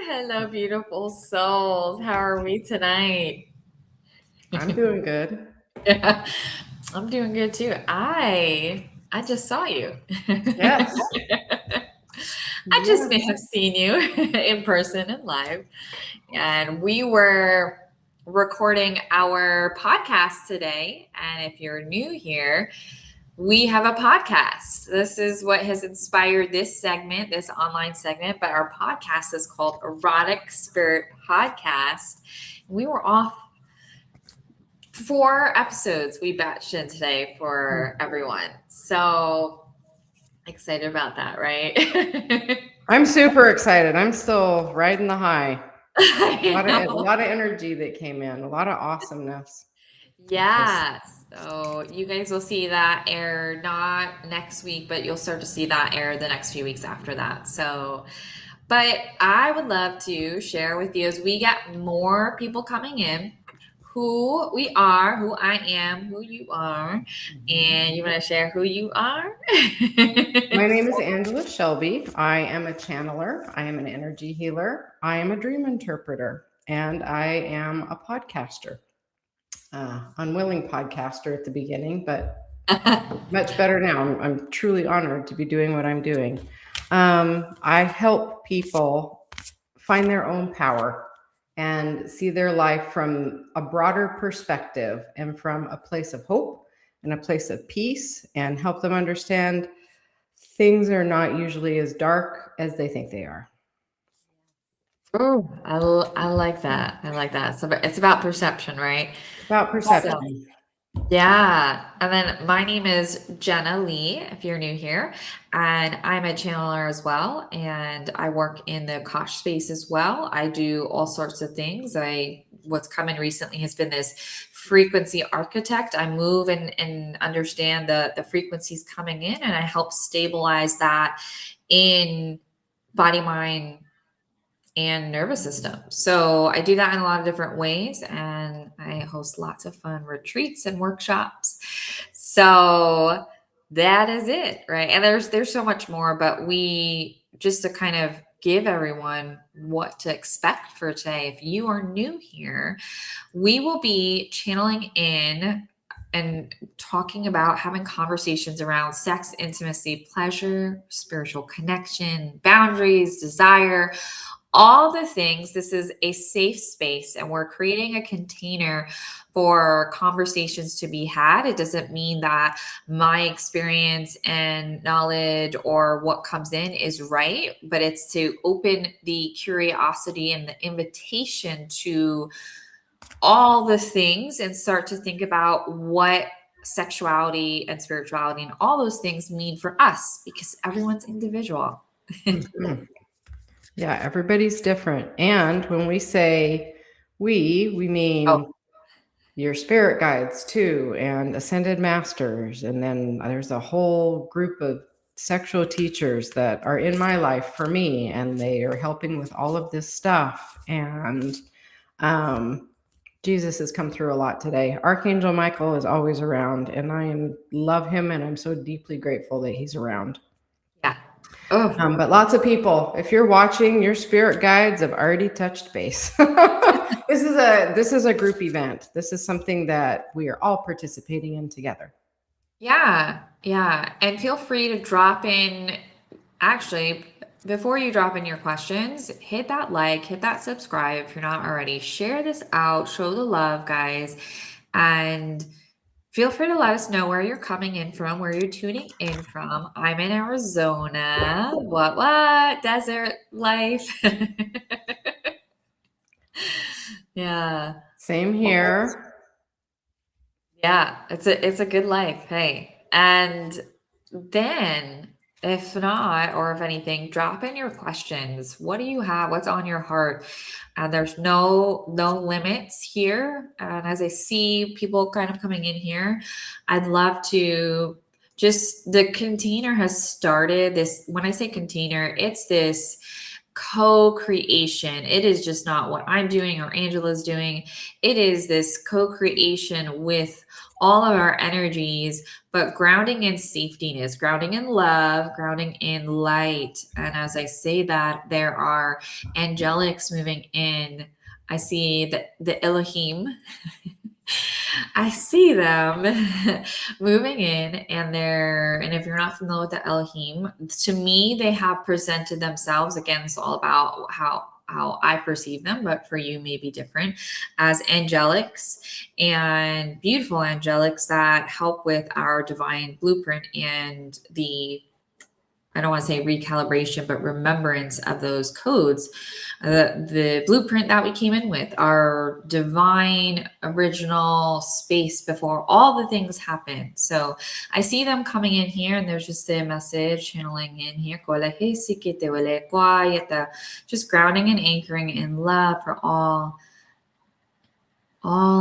Hello, beautiful souls. How are we tonight? I'm doing good. Yeah, I'm doing good too. I just saw you. Yes. I just may Yes. have seen you in person and live. And we were recording our podcast today. And if you're new here, we have a podcast. This is what has inspired this segment, this online segment, but our podcast is called Erotic Spirit Podcast. We were off 4 episodes we batched in today for everyone. So excited about that, right? I'm super excited. I'm still riding the high. A I lot of a know. lot of energy that came in, a lot of awesomeness. Just Yeah. So you guys will see that air not next week, but you'll start to see that air the next few weeks after that. So, but I would love to share with you as we get more people coming in who we are, who I am, who you are, and you want to share who you are? My name is Angela Shelby. I am a channeler. I am an energy healer. I am a dream interpreter, and I am a podcaster. Unwilling podcaster at the beginning, but much better now. I'm truly honored to be doing what I'm doing. I help people find their own power and see their life from a broader perspective and from a place of hope and a place of peace, and help them understand things are not usually as dark as they think they are. Oh, I like that. I like that. So it's about perception, right? About So, perception. yeah. And then my name is Jenna Lee, if you're new here, and I'm a channeler as well. And I work in the Kosh space as well. I do all sorts of things. What's come in recently has been this frequency architect. I move and understand the frequencies coming in, and I help stabilize that in body, mind, and nervous system. So I do that in a lot of different ways, and I host lots of fun retreats and workshops. So that is it, right? And there's so much more, but we just to kind of give everyone what to expect for today. If you are new here, we will be channeling in and talking about having conversations around sex, intimacy, pleasure, spiritual connection, boundaries, desire, all the things. This is a safe space, and we're creating a container for conversations to be had. It doesn't mean that my experience and knowledge or what comes in is right, but it's to open the curiosity and the invitation to all the things and start to think about what sexuality and spirituality and all those things mean for us, because everyone's individual. Mhm. Yeah, everybody's different. And when we say we Oh, mean your spirit guides too, and ascended masters. And then there's a whole group of sexual teachers that are in my life for me, and they are helping with all of this stuff. And um, Jesus has come through a lot today. Archangel Michael is always around, and love him, and I'm so deeply grateful that he's around. yeah. Oh, But lots of people, if you're watching, your spirit guides have already touched base. This is a group event. This is something that we are all participating in together. yeah, yeah. And feel free to drop in. Actually, before you drop in your questions, hit that like, hit that subscribe if you're not already. Share this out, show the love, guys. And feel free to let us know where you're coming in from, where you're tuning in from. I'm in Arizona. What? Desert life. Yeah. Same here. Yeah, it's a good life, hey. And then if not, or if anything, drop in your questions. What do you have? What's on your heart? And there's no limits here. And as I see people kind of coming in here, I'd love to just the container has started this. When I say container, it's this co-creation. It is just not what I'm doing or Angela's doing. It is this co-creation with all of our energies, but grounding in safetyness, grounding in love, grounding in light. And as I say that, there are angelics moving in. I see the Elohim. I see them moving in, and if you're not familiar with the Elohim, to me, they have presented themselves. Again, it's all about how I perceive them, but for you may be different, as angelics, and beautiful angelics that help with our divine blueprint and the, I don't want to say recalibration, but remembrance of those codes, the blueprint that we came in with, our divine original space before all the things happen. So I see them coming in here, and there's just a message channeling in here. Just grounding and anchoring in love for all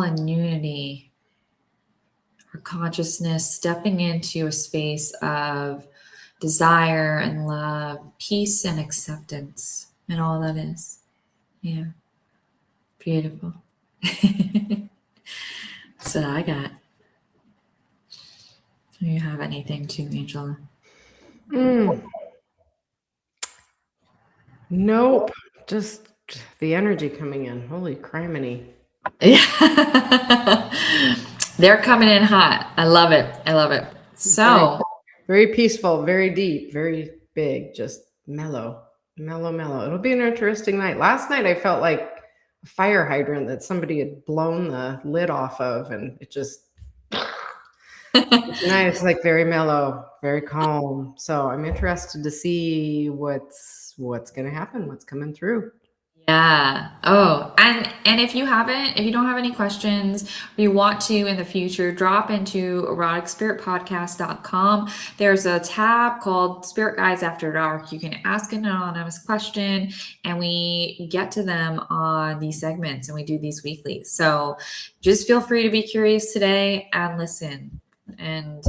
in unity. Our consciousness stepping into a space of desire and love, peace and acceptance, and all that is. Yeah. Beautiful. That's what I got. Do you have anything too, Angela? Nope. Just the energy coming in. Holy criminy. Yeah. They're coming in hot. I love it. I love it. So very peaceful, very deep, very big, just mellow. It'll be an interesting night. Last night I felt like a fire hydrant that somebody had blown the lid off of, and it just it's nice, like very mellow, very calm. So I'm interested to see what's gonna happen, what's coming through. yeah. Oh, and if you don't have any questions, or you want to in the future, drop into eroticspiritpodcast.com. There's a tab called Spirit Guides After Dark. You can ask an anonymous question, and we get to them on these segments, and we do these weekly. So just feel free to be curious today and listen, and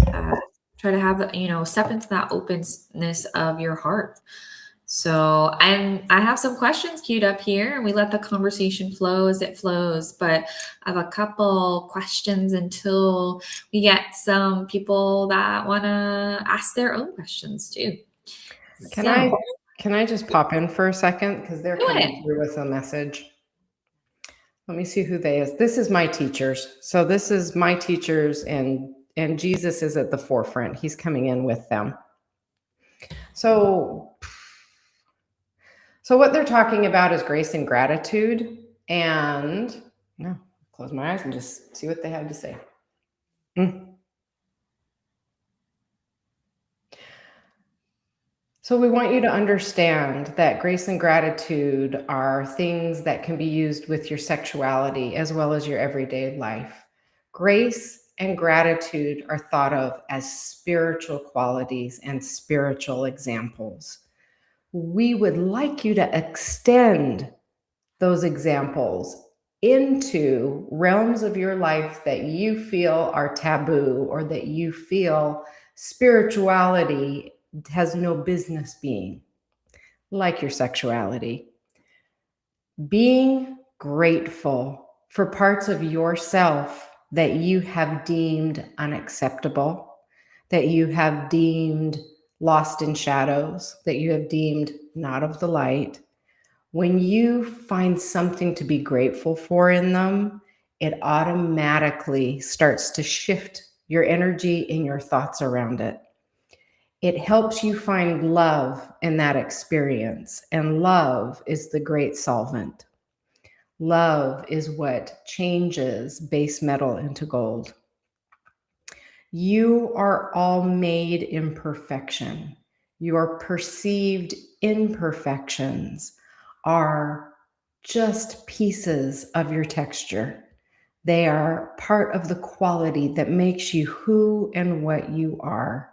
try to have, step into that openness of your heart. So I have some questions queued up here, and we let the conversation flow as it flows. But I have a couple questions until we get some people that want to ask their own questions too. Can I just pop in for a second, because they're coming through with a message. Let me see who they is. This is my teachers. So this is my teachers, and Jesus is at the forefront. He's coming in with them. So what they're talking about is grace and gratitude. And close my eyes and just see what they have to say. So we want you to understand that grace and gratitude are things that can be used with your sexuality as well as your everyday life. Grace and gratitude are thought of as spiritual qualities and spiritual examples. We would like you to extend those examples into realms of your life that you feel are taboo, or that you feel spirituality has no business being, like your sexuality. Being grateful for parts of yourself that you have deemed unacceptable, that you have deemed lost in shadows, that you have deemed not of the light. When you find something to be grateful for in them, it automatically starts to shift your energy and your thoughts around it. It helps you find love in that experience, and love is the great solvent. Love is what changes base metal into gold. You are all made in perfection. Your perceived imperfections are just pieces of your texture. They are part of the quality that makes you who and what you are.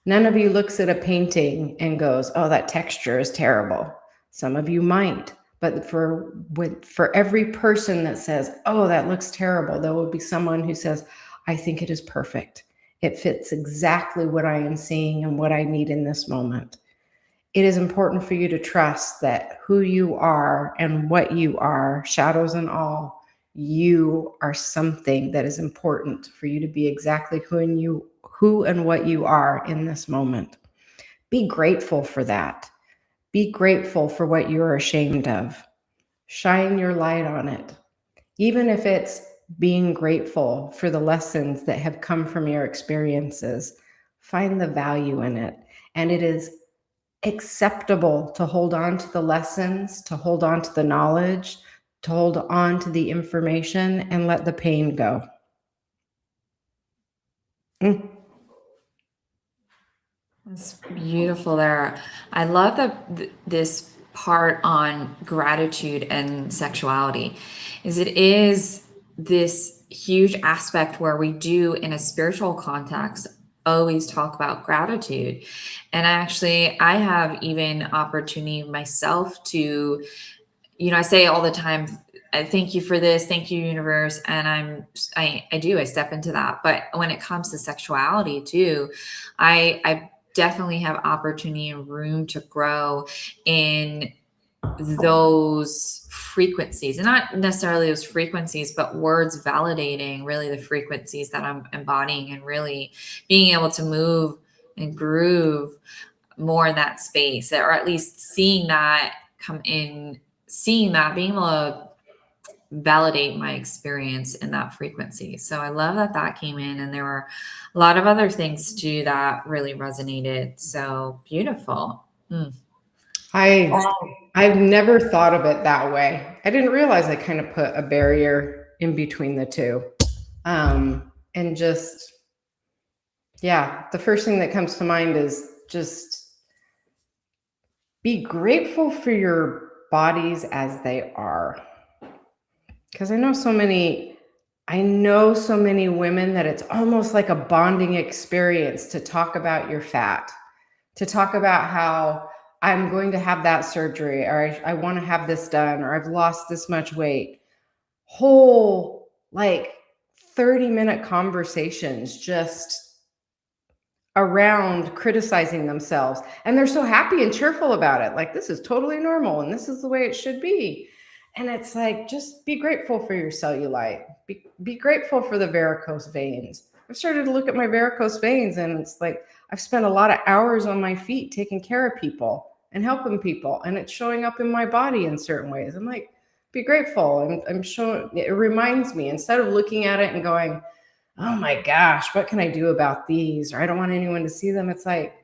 None of you looks at a painting and goes, "Oh, that texture is terrible." Some of you might, but for every person that says, "Oh, that looks terrible," there will be someone who says, "I think it is perfect. It fits exactly what I am seeing and what I need in this moment." it is important for you to trust that who you are and what you are, shadows and all, you are something that is important for you to be exactly who and what you are in this moment. Be grateful for that. Be grateful for what you're ashamed of. Shine your light on it. Even if it's being grateful for the lessons that have come from your experiences, find the value in it. And it is acceptable to hold on to the lessons, to hold on to the knowledge, to hold on to the information and let the pain go. Mm. It's beautiful there. I love this part on gratitude and sexuality, is it is this huge aspect where we do in a spiritual context always talk about gratitude. And actually, I have even opportunity myself to, I say all the time, thank you for this, thank you, universe. And I step into that. But when it comes to sexuality too, I definitely have opportunity and room to grow in those frequencies, and not necessarily those frequencies, but words validating really the frequencies that I'm embodying, and really being able to move and groove more in that space, or at least seeing that come in, seeing that, being able to validate my experience in that frequency. So I love that that came in, and there were a lot of other things too that really resonated. So beautiful. I've never thought of it that way. I didn't realize I kind of put a barrier in between the two. And just, yeah, the first thing that comes to mind is just be grateful for your bodies as they are. Because I know so many women that it's almost like a bonding experience to talk about your fat, to talk about how I'm going to have that surgery, or I want to have this done, or I've lost this much weight. Whole like 30-minute conversations just around criticizing themselves. And they're so happy and cheerful about it. Like, this is totally normal and this is the way it should be. And it's like, just be grateful for your cellulite. Be grateful for the varicose veins. I've started to look at my varicose veins, and it's like I've spent a lot of hours on my feet taking care of people and helping people, and it's showing up in my body in certain ways. I'm like, be grateful. And I'm showing, it reminds me, instead of looking at it and going, oh my gosh, what can I do about these? Or I don't want anyone to see them. It's like,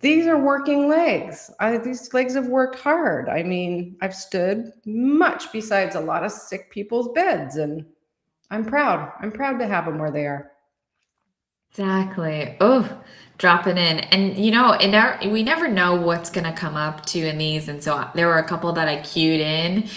these are working legs. These legs have worked hard. I mean, I've stood much besides a lot of sick people's beds, and I'm proud. I'm proud to have them where they are. Exactly. Oh, dropping in. And we never know what's going to come up too in these. And so there were a couple that I queued in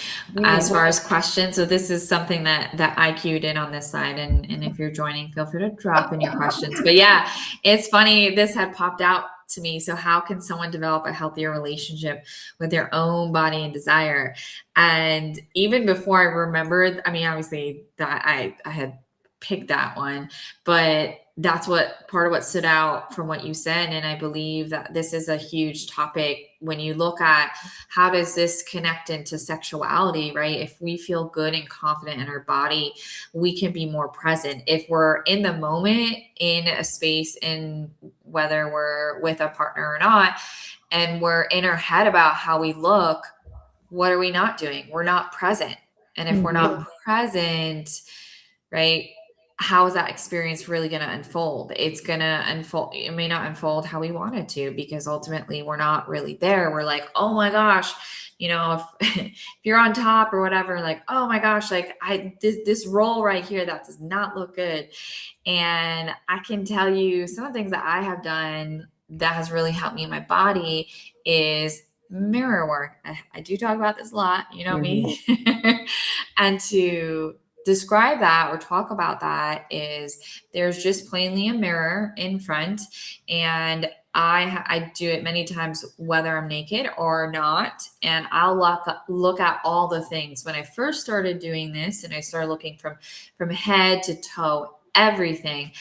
as far as questions. So this is something that I queued in on this side. And if you're joining, feel free to drop in your questions. But yeah, it's funny. This had popped out to me. So how can someone develop a healthier relationship with their own body and desire? And even before I remembered, I mean, obviously that I had picked that one, but that's what part of what stood out from what you said. And I believe that this is a huge topic when you look at how does this connect into sexuality, right? If we feel good and confident in our body, we can be more present. If we're in the moment in a space, in whether we're with a partner or not, and we're in our head about how we look, what are we not doing? We're not present. And if we're not present, right, how is that experience really going to unfold? It's going to unfold. It may not unfold how we want it to, because ultimately we're not really there. We're like, oh my gosh, if you're on top or whatever, like, oh my gosh, like this roll right here, that does not look good. And I can tell you some of the things that I have done that has really helped me in my body is mirror work. I do talk about this a lot, me. And to describe that or talk about that is, there's just plainly a mirror in front, and I do it many times whether I'm naked or not, and I'll look at all the things. When I first started doing this and I started looking from head to toe, everything,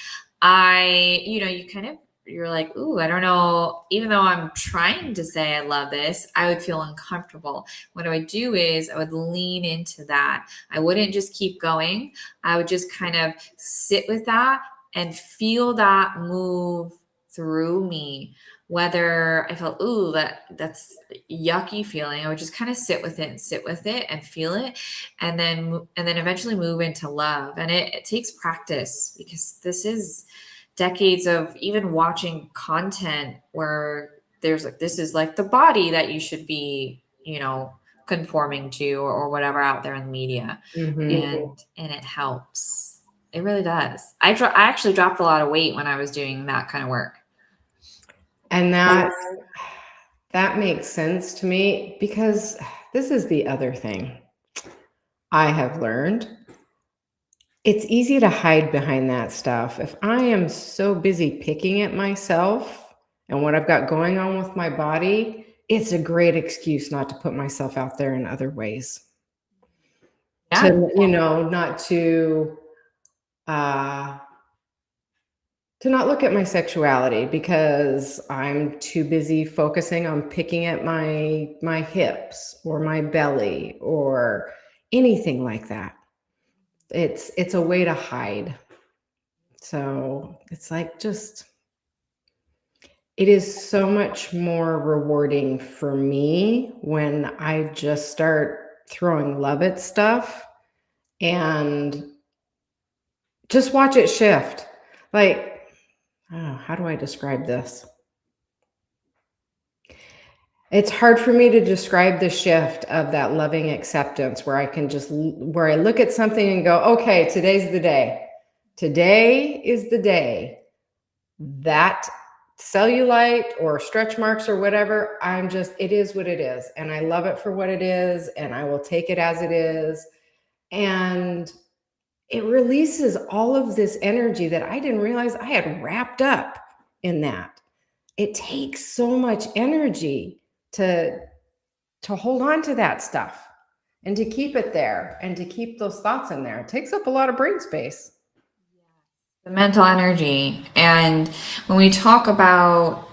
you kind of you're like, ooh, I don't know. Even though I'm trying to say I love this, I would feel uncomfortable. What I would do is I would lean into that. I wouldn't just keep going. I would just kind of sit with that and feel that move through me. Whether I felt, ooh, that's yucky feeling, I would just kind of sit with it and feel it, and then eventually move into love. And it takes practice because this is decades of even watching content where there's like, this is like the body that you should be, conforming to, or whatever out there in the media. Mhm. And it helps. It really does. I actually dropped a lot of weight when I was doing that kind of work. And that makes sense to me, because this is the other thing I have learned. It's easy to hide behind that stuff. If I am so busy picking at myself and what I've got going on with my body, it's a great excuse not to put myself out there in other ways. Yeah. Not uh, to not look at my sexuality because I'm too busy focusing on picking at my hips or my belly or anything like that. It's a way to hide. So it's like, it is so much more rewarding for me when I just start throwing love at stuff and just watch it shift. Like, oh, how do I describe this? It's hard for me to describe the shift of that loving acceptance where where I look at something and go, okay, today's the day. Today is the day that cellulite or stretch marks or whatever, it is what it is. And I love it for what it is. And I will take it as it is. And it releases all of this energy that I didn't realize I had wrapped up in that. It takes so much energy to hold on to that stuff and to keep it there and to keep those thoughts in there. It takes up a lot of brain space. The mental energy. And when we talk about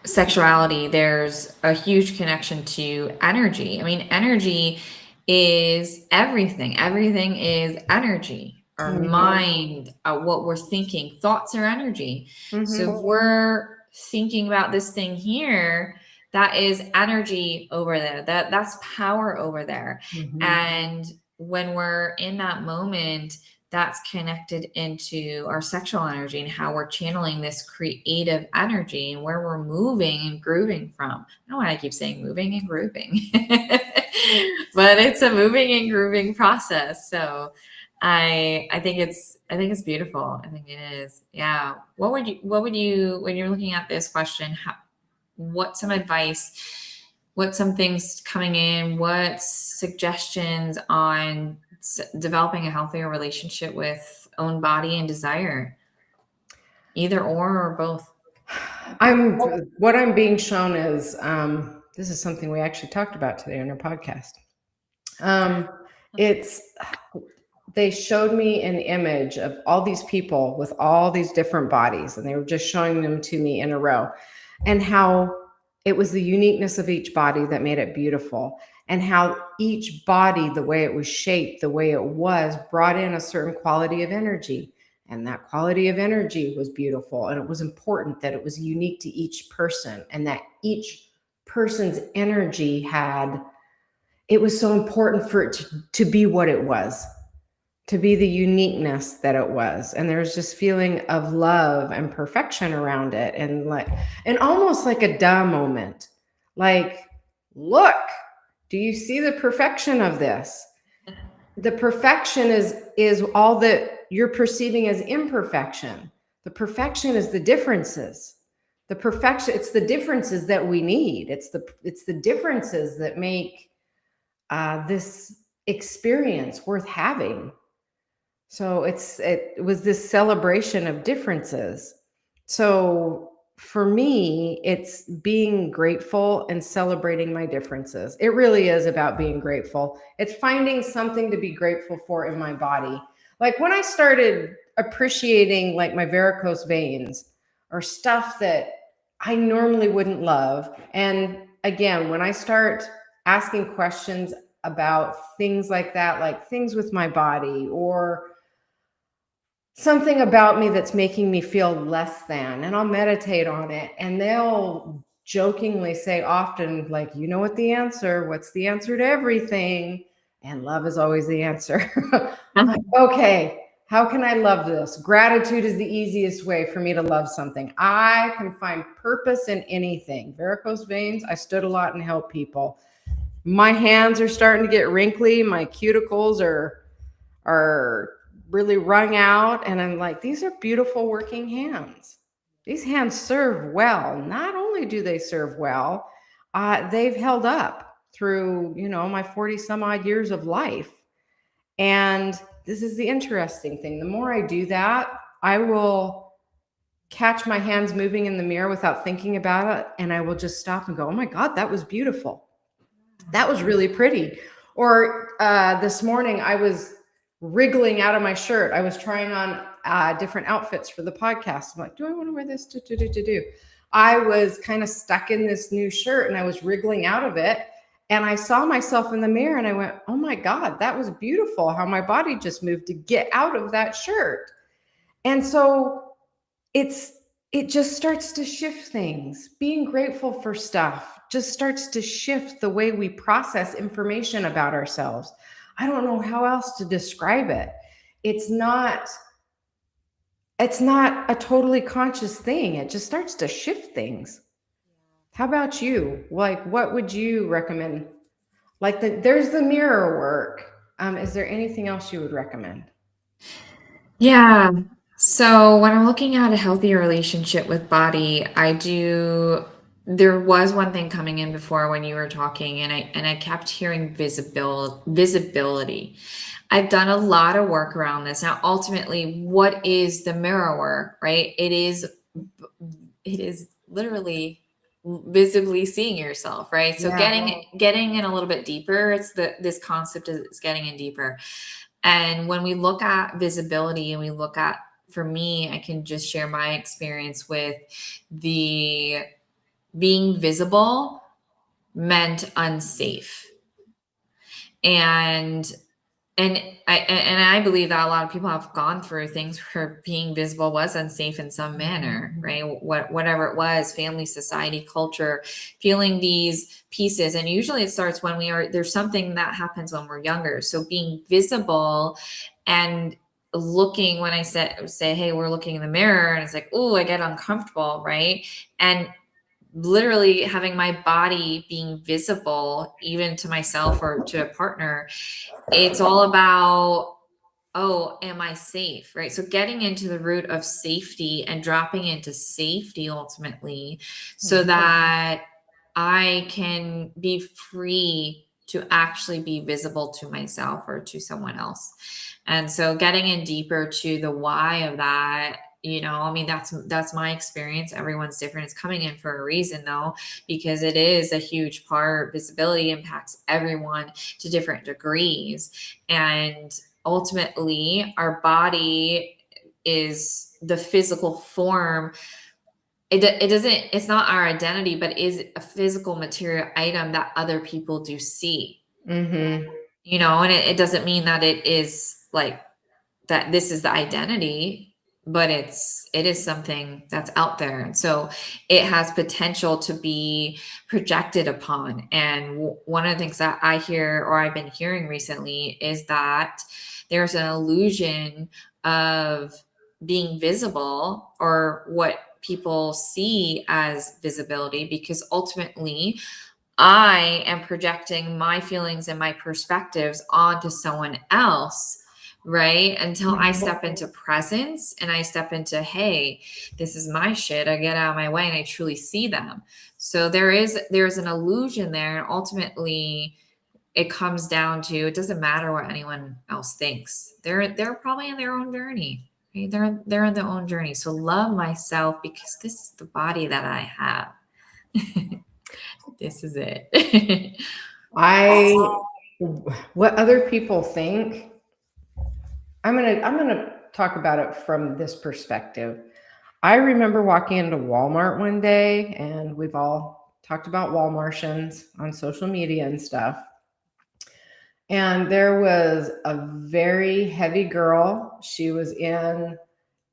sexuality, there's a huge connection to energy. I mean, energy is everything. Everything is energy. Our mind, what we're thinking, thoughts are energy. So if we're thinking about this thing here, that is energy over there. That's power over there. And when we're in that moment, that's connected into our sexual energy and how we're channeling this creative energy and where we're moving and grooving from. I don't know why I keep saying moving and grooving, but it's a moving and grooving process. So I think it's beautiful. I think it is. Yeah. What would you, when you're looking at this question, what some advice, what some things coming in, what suggestions on developing a healthier relationship with own body and desire, either or both? What I'm being shown is, this is something we actually talked about today on our podcast. They showed me an image of all these people with all these different bodies, and they were just showing them to me in a row, and how it was the uniqueness of each body that made it beautiful, and how each body, the way it was shaped, the way it was, brought in a certain quality of energy. And that quality of energy was beautiful. And it was important that it was unique to each person, and that each person's energy it was so important for it to be what it was, to be the uniqueness that it was. And there's this feeling of love and perfection around it. And almost like a duh moment. Like, look, do you see the perfection of this? The perfection is all that you're perceiving as imperfection. The perfection is the differences. It's the differences that we need. It's the differences that make this experience worth having. So it was this celebration of differences. So for me, it's being grateful and celebrating my differences. It really is about being grateful. It's finding something to be grateful for in my body. Like when I started appreciating like my varicose veins, or stuff that I normally wouldn't love. And again, when I start asking questions about things like that, like things with my body or something about me that's making me feel less than, and I'll meditate on it, and they'll jokingly say often, like, you know what the answer, what's the answer to everything? And love is always the answer. I'm like, okay, how can I love this? Gratitude is the easiest way for me to love something. I can find purpose in anything. Varicose veins, I stood a lot and helped people. My hands are starting to get wrinkly. My cuticles are really wrung out. And I'm like, these are beautiful working hands. These hands serve well. Not only do they serve well, they've held up through, my 40 some odd years of life. And this is the interesting thing. The more I do that, I will catch my hands moving in the mirror without thinking about it. And I will just stop and go, oh my God, that was beautiful. That was really pretty. Or this morning, I was wriggling out of my shirt. I was trying on different outfits for the podcast. I'm like, do I want to wear this? I was kind of stuck in this new shirt and I was wriggling out of it. And I saw myself in the mirror and I went, oh my God, that was beautiful how my body just moved to get out of that shirt. And so it just starts to shift things. Being grateful for stuff just starts to shift the way we process information about ourselves. I don't know how else to describe it. It's not a totally conscious thing. It just starts to shift things. How about you? Like, what would you recommend? Like, there's the mirror work. Is there anything else you would recommend? Yeah. So when I'm looking at a healthy relationship with body, there was one thing coming in before when you were talking, and I kept hearing visibility. I've done a lot of work around this. Now, ultimately, what is the mirror work, right? It is literally visibly seeing yourself, right? So Yeah. getting in a little bit deeper, this concept is getting in deeper. And when we look at visibility and we look at, for me, I can just share my experience with the being visible meant unsafe. And I believe that a lot of people have gone through things where being visible was unsafe in some manner, right? Whatever it was, family, society, culture, feeling these pieces. And usually it starts when there's something that happens when we're younger. So being visible and looking, when I say, hey, we're looking in the mirror, and it's like, oh, I get uncomfortable, right? And literally having my body being visible, even to myself or to a partner, it's all about, oh, am I safe? Right. So getting into the root of safety and dropping into safety ultimately, so that I can be free to actually be visible to myself or to someone else. And so getting in deeper to the why of that, I mean, that's my experience. Everyone's different. It's coming in for a reason though, because it is a huge part. Visibility impacts everyone to different degrees. And ultimately, our body is the physical form. It's not our identity, but is a physical material item that other people do see. Mm-hmm. And it doesn't mean that it is like that this is the identity, but it is something that's out there. And so it has potential to be projected upon. And one of the things that I hear, or I've been hearing recently, is that there's an illusion of being visible, or what people see as visibility, because ultimately I am projecting my feelings and my perspectives onto someone else, right? Until I step into presence and I step into, hey, this is my shit. I get out of my way and I truly see them. So there's an illusion there. And ultimately it comes down to, it doesn't matter what anyone else thinks. They're probably in their own journey. Right? They're in their own journey. So love myself, because this is the body that I have. This is it. What other people think, I'm gonna talk about it from this perspective. I remember walking into Walmart one day, and we've all talked about Walmartians on social media and stuff. And there was a very heavy girl. She was in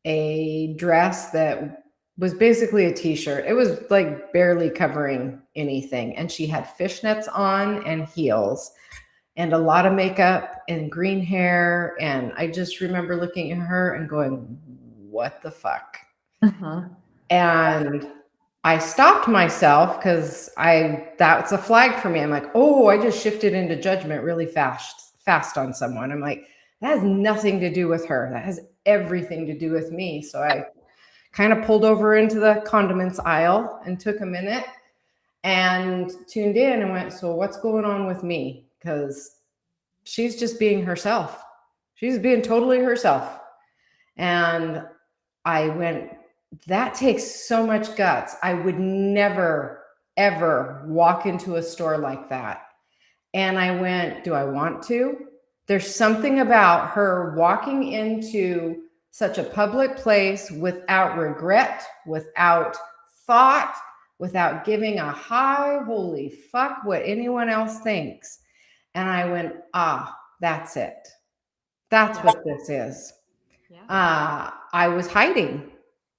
a dress that was basically a t-shirt. It was like barely covering anything. And she had fishnets on and heels and a lot of makeup and green hair. And I just remember looking at her and going, what the fuck? Uh-huh. And I stopped myself because that's a flag for me. I'm like, oh, I just shifted into judgment really fast on someone. I'm like, that has nothing to do with her. That has everything to do with me. So I kind of pulled over into the condiments aisle and took a minute and tuned in and went, so what's going on with me? Because she's just being herself. She's being totally herself. And I went, that takes so much guts. I would never, ever walk into a store like that. And I went, do I want to? There's something about her walking into such a public place without regret, without thought, without giving a high, holy fuck what anyone else thinks. And I went, that's it. That's what this is. Yeah. I was hiding.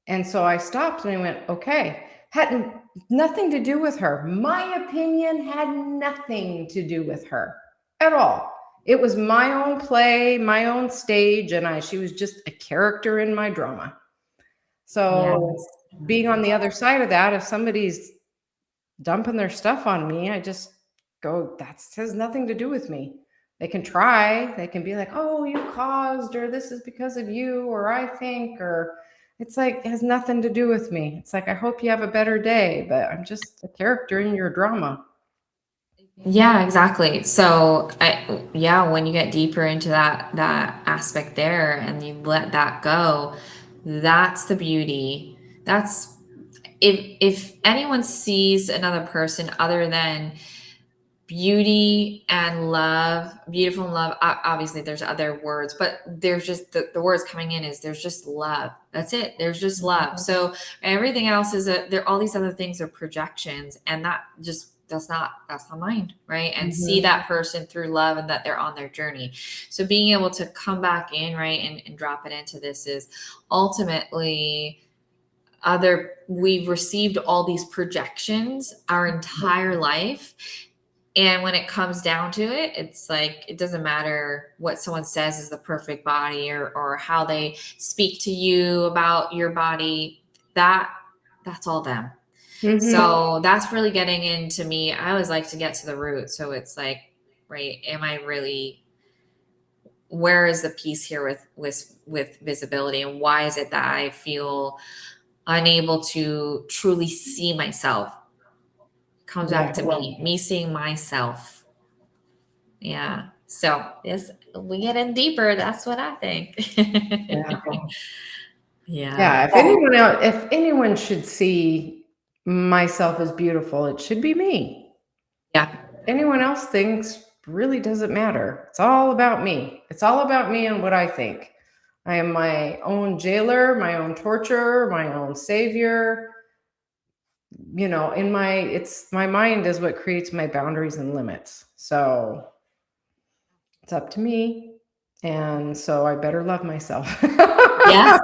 And so I stopped and I went, okay, had nothing to do with her. My opinion had nothing to do with her at all. It was my own play, my own stage, and she was just a character in my drama. So Yes. being on the other side of that, if somebody's dumping their stuff on me, I just go, that has nothing to do with me. They can try, they can be like, oh, you caused, or this is because of you, or I think, or it's like, it has nothing to do with me. It's like, I hope you have a better day, but I'm just a character in your drama. Yeah, exactly. So, yeah, when you get deeper into that aspect there and you let that go, that's the beauty. That's if anyone sees another person other than beauty and love, beautiful and love, obviously there's other words, but there's just the words coming in is there's just love. That's it. There's just love. So everything else is there, all these other things are projections, and that just that's not mind, right? And see that person through love and that they're on their journey. So being able to come back in, right, and drop it into this is ultimately we've received all these projections our entire life, and when it comes down to it, it's like it doesn't matter what someone says is the perfect body, or how they speak to you about your body. That's all them. So that's really getting into me. I always like to get to the root. So it's like, right, am I really, where is the piece here with visibility, and why is it that I feel unable to truly see myself? Comes back to me seeing myself. Yeah. So yes, we get in deeper. That's what I think. Yeah, Yeah. if anyone should see myself as beautiful, it should be me. Yeah. Anyone else thinks really doesn't matter. It's all about me. It's all about me and what I think. I am my own jailer, my own torturer, my own savior. You know, it's my mind is what creates my boundaries and limits. So it's up to me. And so I better love myself. Yes.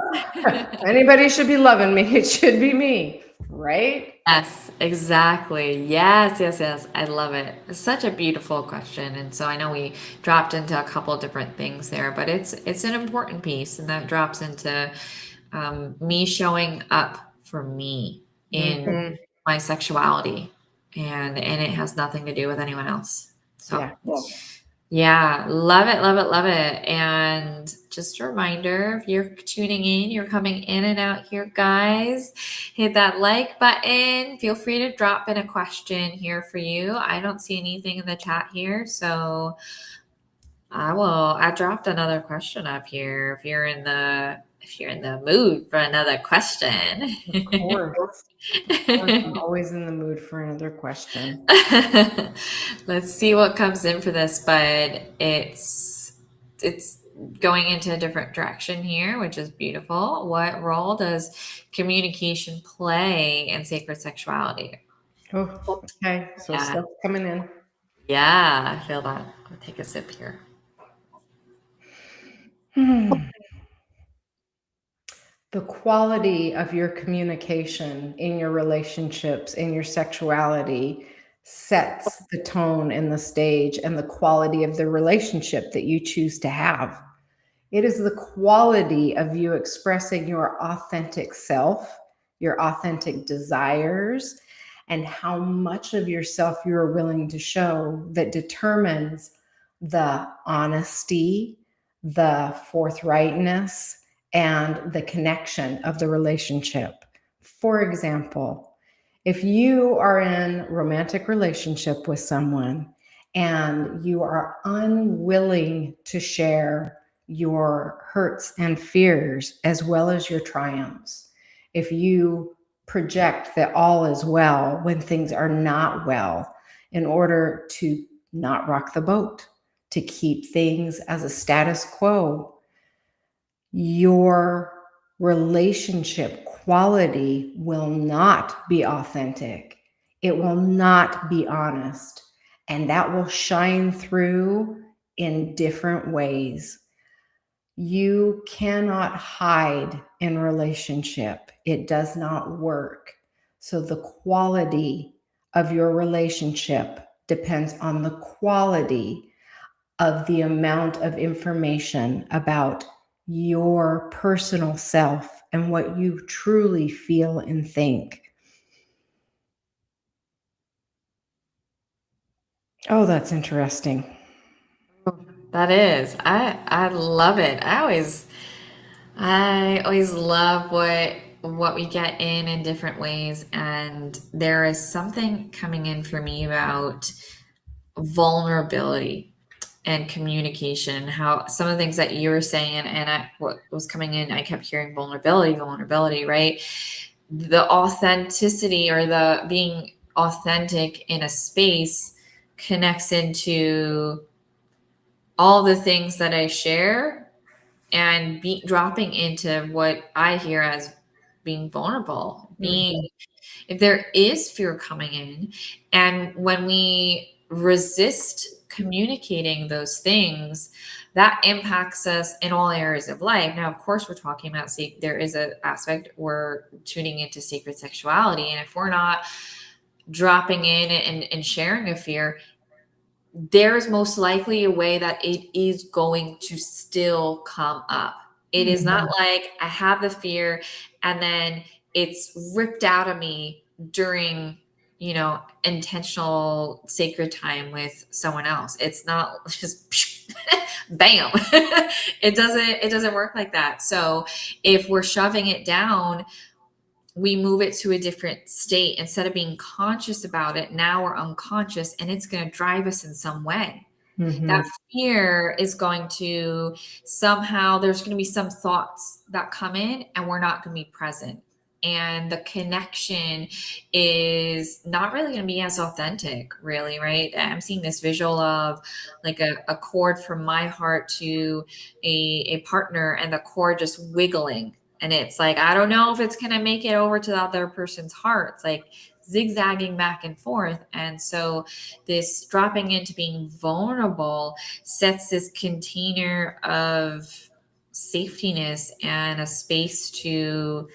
Anybody should be loving me. It should be me, right? Yes, exactly. Yes, yes, yes. I love it. It's such a beautiful question. And so I know we dropped into a couple of different things there, but it's an important piece, and that drops into me showing up for me in my sexuality, and it has nothing to do with anyone else. So Yeah. yeah, love it, love it, love it. And just a reminder, if you're tuning in, you're coming in and out here, guys, hit that like button. Feel free to drop in a question here for you. I don't see anything in the chat here, so I dropped another question up here if you're in the mood for another question. Of course. Of course. I'm always in the mood for another question. Let's see what comes in for this, but it's going into a different direction here, which is beautiful. What role does communication play in sacred sexuality? Oh, okay. So Yeah, stuff's coming in. yeah, I feel that. I'll take a sip here. Hmm. The quality of your communication in your relationships, in your sexuality, sets the tone and the stage and the quality of the relationship that you choose to have. It is the quality of you expressing your authentic self, your authentic desires, and how much of yourself you're willing to show that determines the honesty, the forthrightness, and the connection of the relationship. For example, if you are in romantic relationship with someone and you are unwilling to share your hurts and fears as well as your triumphs, if you project that all is well when things are not well, in order to not rock the boat, to keep things as a status quo, your relationship quality will not be authentic. It will not be honest. And that will shine through in different ways. You cannot hide in relationship. It does not work. So the quality of your relationship depends on the quality of the amount of information about your personal self and what you truly feel and think. Oh, that's interesting. That is. I love it. I always love what we get in different ways, and there is something coming in for me about vulnerability and communication, how some of the things that you were saying, and what was coming in, I kept hearing vulnerability, right? The authenticity, or the being authentic in a space, connects into all the things that I share, and dropping into what I hear as being vulnerable, being, Mhm. if there is fear coming in, and when we resist communicating those things, that impacts us in all areas of life. Now, of course, we're talking about, there is an aspect, we're tuning into sacred sexuality, and if we're not dropping in and sharing a fear, there's most likely a way that it is going to still come up. It is not Mhm. like I have the fear and then it's ripped out of me during, intentional sacred time with someone else. It's not just bam. It doesn't work like that. So if we're shoving it down, we move it to a different state. Instead of being conscious about it, now we're unconscious, and it's going to drive us in some way. That Mhm. fear is going to, somehow there's going to be some thoughts that come in, and we're not going to be present, and the connection is not really going to be as authentic, really, right? I'm seeing this visual of like a cord from my heart to a partner, and the cord just wiggling, and it's like, I don't know if it's going to make it over to the other person's heart. It's like zigzagging back and forth. And so this dropping into being vulnerable sets this container of safetiness and a space to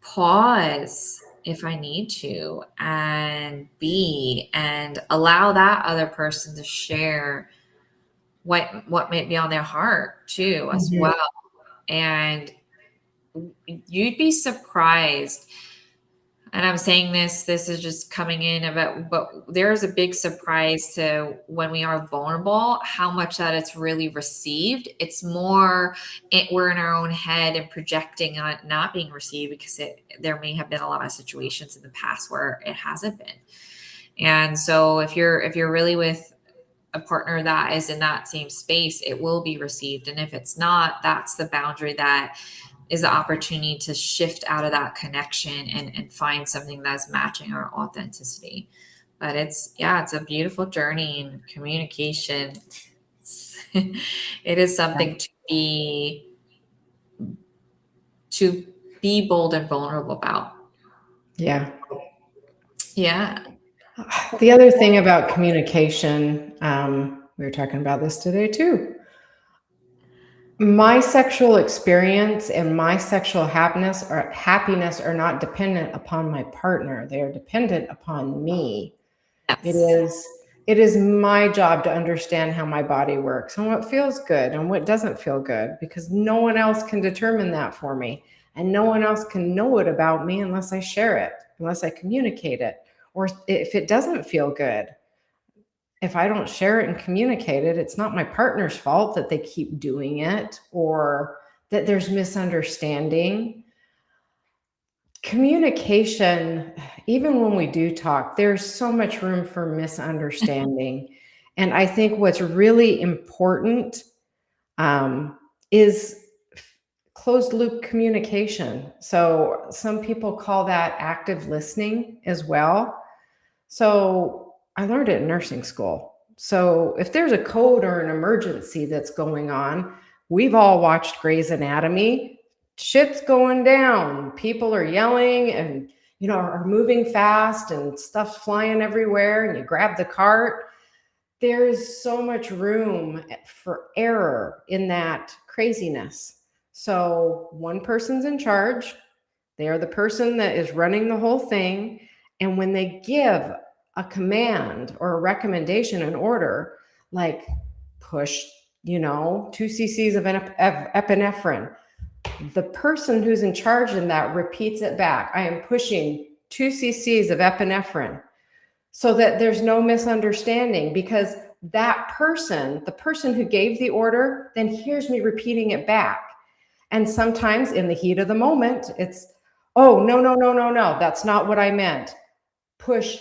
pause if I need to, and be, and allow that other person to share what may be on their heart too, as Mhm. well. And you'd be surprised, and I'm saying this is just coming in about, but there is a big surprise to when we are vulnerable, how much that it's really received. It's more, we're in our own head and projecting on it not being received, because there may have been a lot of situations in the past where it hasn't been. And so if you're really with a partner that is in that same space, it will be received. And if it's not, that's the boundary, that is the opportunity to shift out of that connection, and find something that's matching our authenticity. But it's, yeah, it's a beautiful journey in communication. It is Yeah. something to be bold and vulnerable about. Yeah. Yeah. The other thing about communication, we were talking about this today too. My sexual experience and my sexual happiness are not dependent upon my partner. They are dependent upon me. It Yes. is it is my job to understand how my body works and what feels good and what doesn't feel good, because no one else can determine that for me, and no one else can know it about me unless I share it, unless I communicate it, or if it doesn't feel good. If I don't share it and communicate it, it's not my partner's fault that they keep doing it or that there's misunderstanding. Communication, even when we do talk, there's so much room for misunderstanding. And I think what's really important is closed loop communication. So some people call that active listening as well. So I learned it in nursing school. So if there's a code or an emergency that's going on, we've all watched Grey's Anatomy. Shit's going down. People are yelling and are moving fast and stuff's flying everywhere, and you grab the cart. There's so much room for error in that craziness. So one person's in charge. They are the person that is running the whole thing. And when they give a command or a recommendation, an order, like push, 2 cc's of epinephrine, the person who's in charge in that repeats it back. I am pushing 2 cc's of epinephrine, so that there's no misunderstanding, because that person, the person who gave the order, then hears me repeating it back. And sometimes in the heat of the moment, it's, oh, no, no, no, no, no, that's not what I meant. Push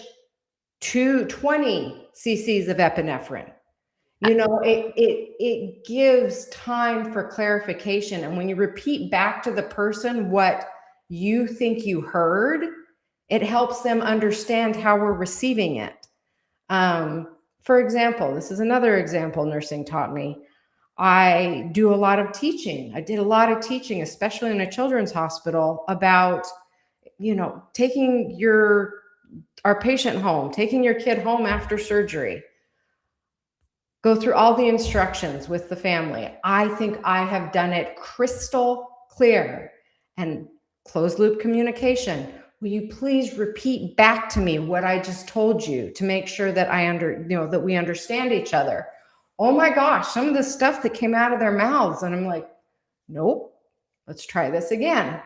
220 cc's of epinephrine. It gives time for clarification. And when you repeat back to the person what you think you heard, it helps them understand how we're receiving it. For example, this is another example nursing taught me. I do a lot of teaching. I did a lot of teaching, especially in a children's hospital, about, taking our patient home, taking your kid home after surgery. Go through all the instructions with the family. I think I have done it crystal clear. And closed loop communication. Will you please repeat back to me what I just told you to make sure that that we understand each other? Oh my gosh, some of the stuff that came out of their mouths, and I'm like, nope, let's try this again.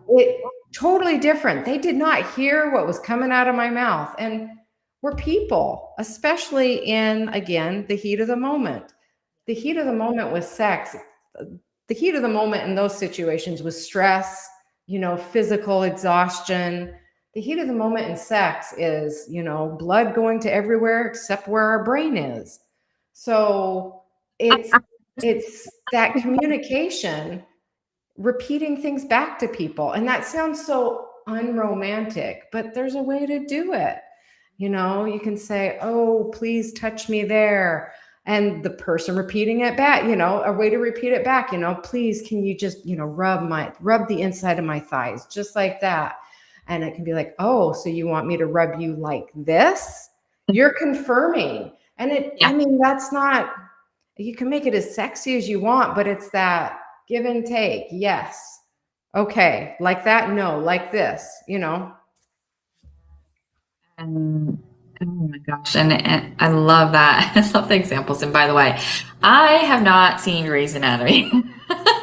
It totally different. They did not hear what was coming out of my mouth. And we're people, especially in, again, the heat of the moment. The heat of the moment with sex, the heat of the moment in those situations was stress, physical exhaustion. The heat of the moment in sex is, blood going to everywhere except where our brain is. So it's that communication, repeating things back to people. And that sounds so unromantic, but there's a way to do it. You can say, oh, please touch me there. And the person repeating it back, a way to repeat it back, please, can you just, rub the inside of my thighs, just like that. And it can be like, oh, so you want me to rub you like this? You're confirming. And Yeah. that's not, you can make it as sexy as you want, but it's that give and take. Yes. Okay. Like that. No, like this. And oh my gosh. And I love that. I love the examples. And by the way, I have not seen Grey's Anatomy.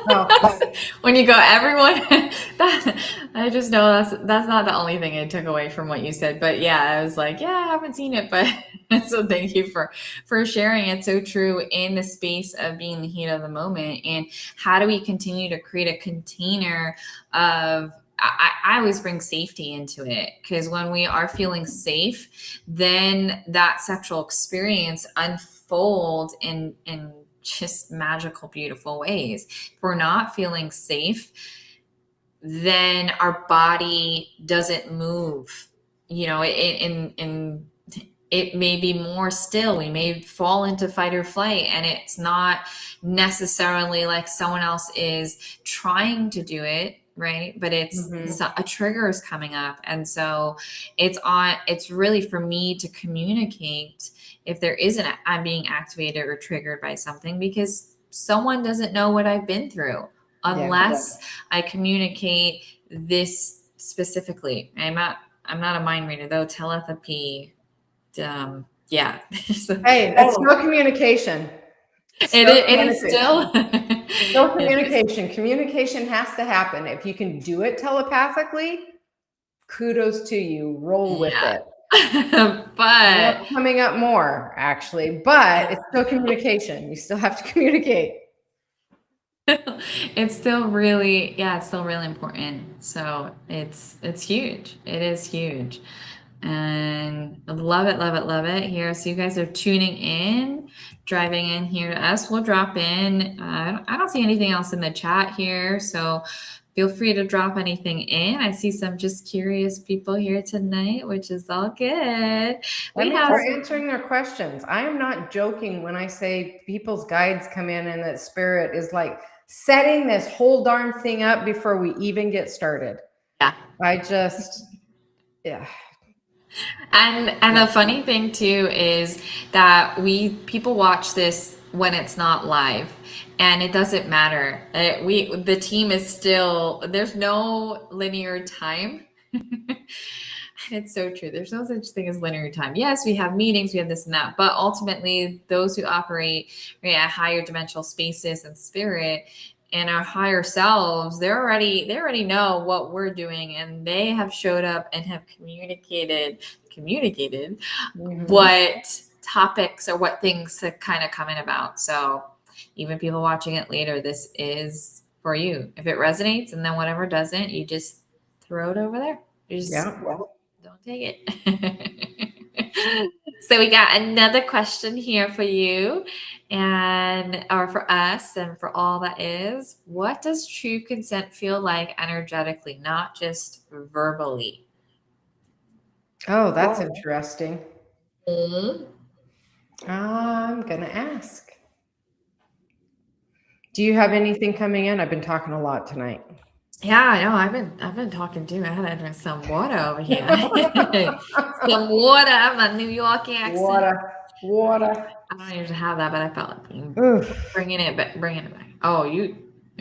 Oh, When you go, everyone, I just know that's not the only thing I took away from what you said. But yeah, I was like, yeah, I haven't seen it, but so thank you for sharing. It's so true in the space of being the heat of the moment. And how do we continue to create a container of I always bring safety into it, because when we are feeling safe, then that sexual experience unfolds in just magical, beautiful ways. If we're not feeling safe, then our body doesn't move. In it may be more still. We may fall into fight or flight, and it's not necessarily like someone else is trying to do it, right? But it's Mhm. a trigger is coming up. And so it's really for me to communicate if there isn't, I'm being activated or triggered by something, because someone doesn't know what I've been through Yeah. unless I communicate this specifically. I'm not a mind reader though. Telepathy, yeah. Hey, that's still communication. Still It is communication. still Still it is. communication. Communication has to happen. If you can do it telepathically, kudos to you. Roll with Yeah. it. And But that's coming up more, actually. But it's still communication. You still have to communicate. it's still really, yeah, it's still really important. So it's huge. It is huge. And love it, love it, love it here. So you guys are tuning in, driving in here to us. We'll drop in. I don't see anything else in the chat here, so feel free to drop anything in. I see some just curious people here tonight, which is all good. That We means have we're some, answering their questions. I am not joking when I say people's guides come in and that spirit is like setting this whole darn thing up before we even get started. yeah. I just, yeah. And Yeah. the funny thing too is that people watch this when it's not live, and it doesn't matter. The team is still, there's no linear time. And it's so true. There's no such thing as linear time. Yes, we have meetings, we have this and that, but ultimately, those who operate, right, at higher dimensional spaces and spirit and our higher selves, they already know what we're doing, and they have showed up and have communicated Mhm. what topics or what things to kind of come in about. So even people watching it later, this is for you. If it resonates, and then whatever doesn't, you just throw it over there. You just Yeah. don't take it. So we got another question here for you and or for us and for all that is. What does true consent feel like energetically, not just verbally? Oh, that's interesting. Mhm. I'm going to ask. Do you have anything coming in? I've been talking a lot tonight. Yeah, I know. I've been talking too. I had to drink some water over here. Some water, my New York accent. Water, water. I don't usually have that, but I felt like Oof. bringing it back. Oh,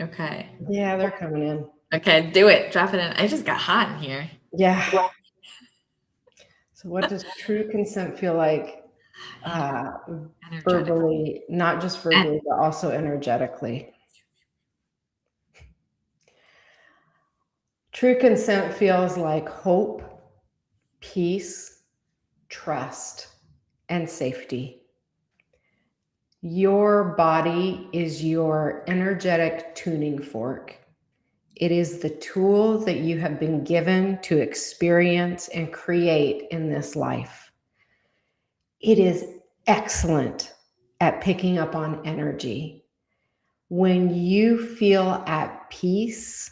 okay. Yeah, they're coming in. Okay, do it. Drop it in. It just got hot in here. Yeah. So, what does true consent feel like? Uh, Energetically. Verbally, not just And verbally, but also energetically. True consent feels like hope, peace, trust, and safety. Your body is your energetic tuning fork. It is the tool that you have been given to experience and create in this life. It is excellent at picking up on energy. When you feel at peace,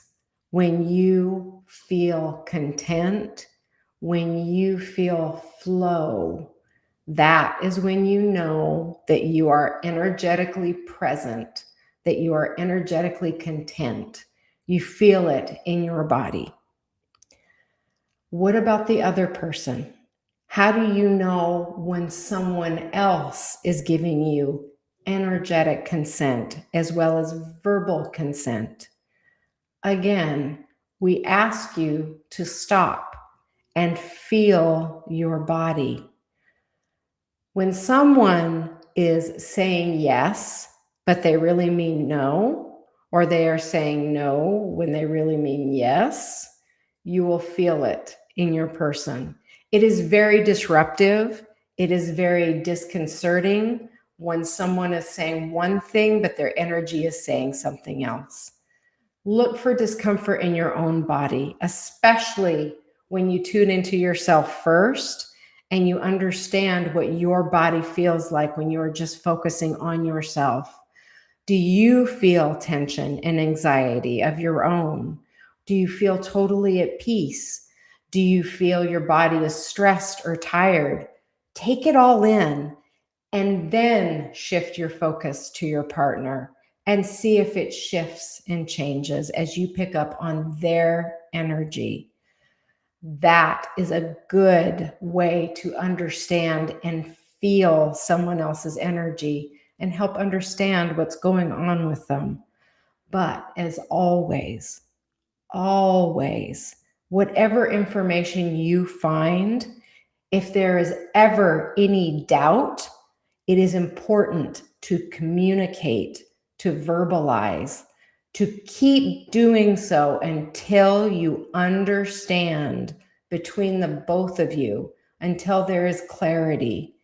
when you feel content, when you feel flow, that is when you know that you are energetically present, that you are energetically content. You feel it in your body. What about the other person? How do you know when someone else is giving you energetic consent as well as verbal consent? Again, we ask you to stop and feel your body. When someone is saying yes, but they really mean no, or they are saying no when they really mean yes, you will feel it in your person. It is very disruptive. It is very disconcerting when someone is saying one thing, but their energy is saying something else. Look for discomfort in your own body, especially when you tune into yourself first and you understand what your body feels like when you're just focusing on yourself. Do you feel tension and anxiety of your own? Do you feel totally at peace? Do you feel your body is stressed or tired? Take it all in and then shift your focus to your partner and see if it shifts and changes as you pick up on their energy. That is a good way to understand and feel someone else's energy and help understand what's going on with them. But as always, always, whatever information you find, if there is ever any doubt, it is important to communicate, to verbalize, to keep doing so until you understand between the both of you, until there is clarity.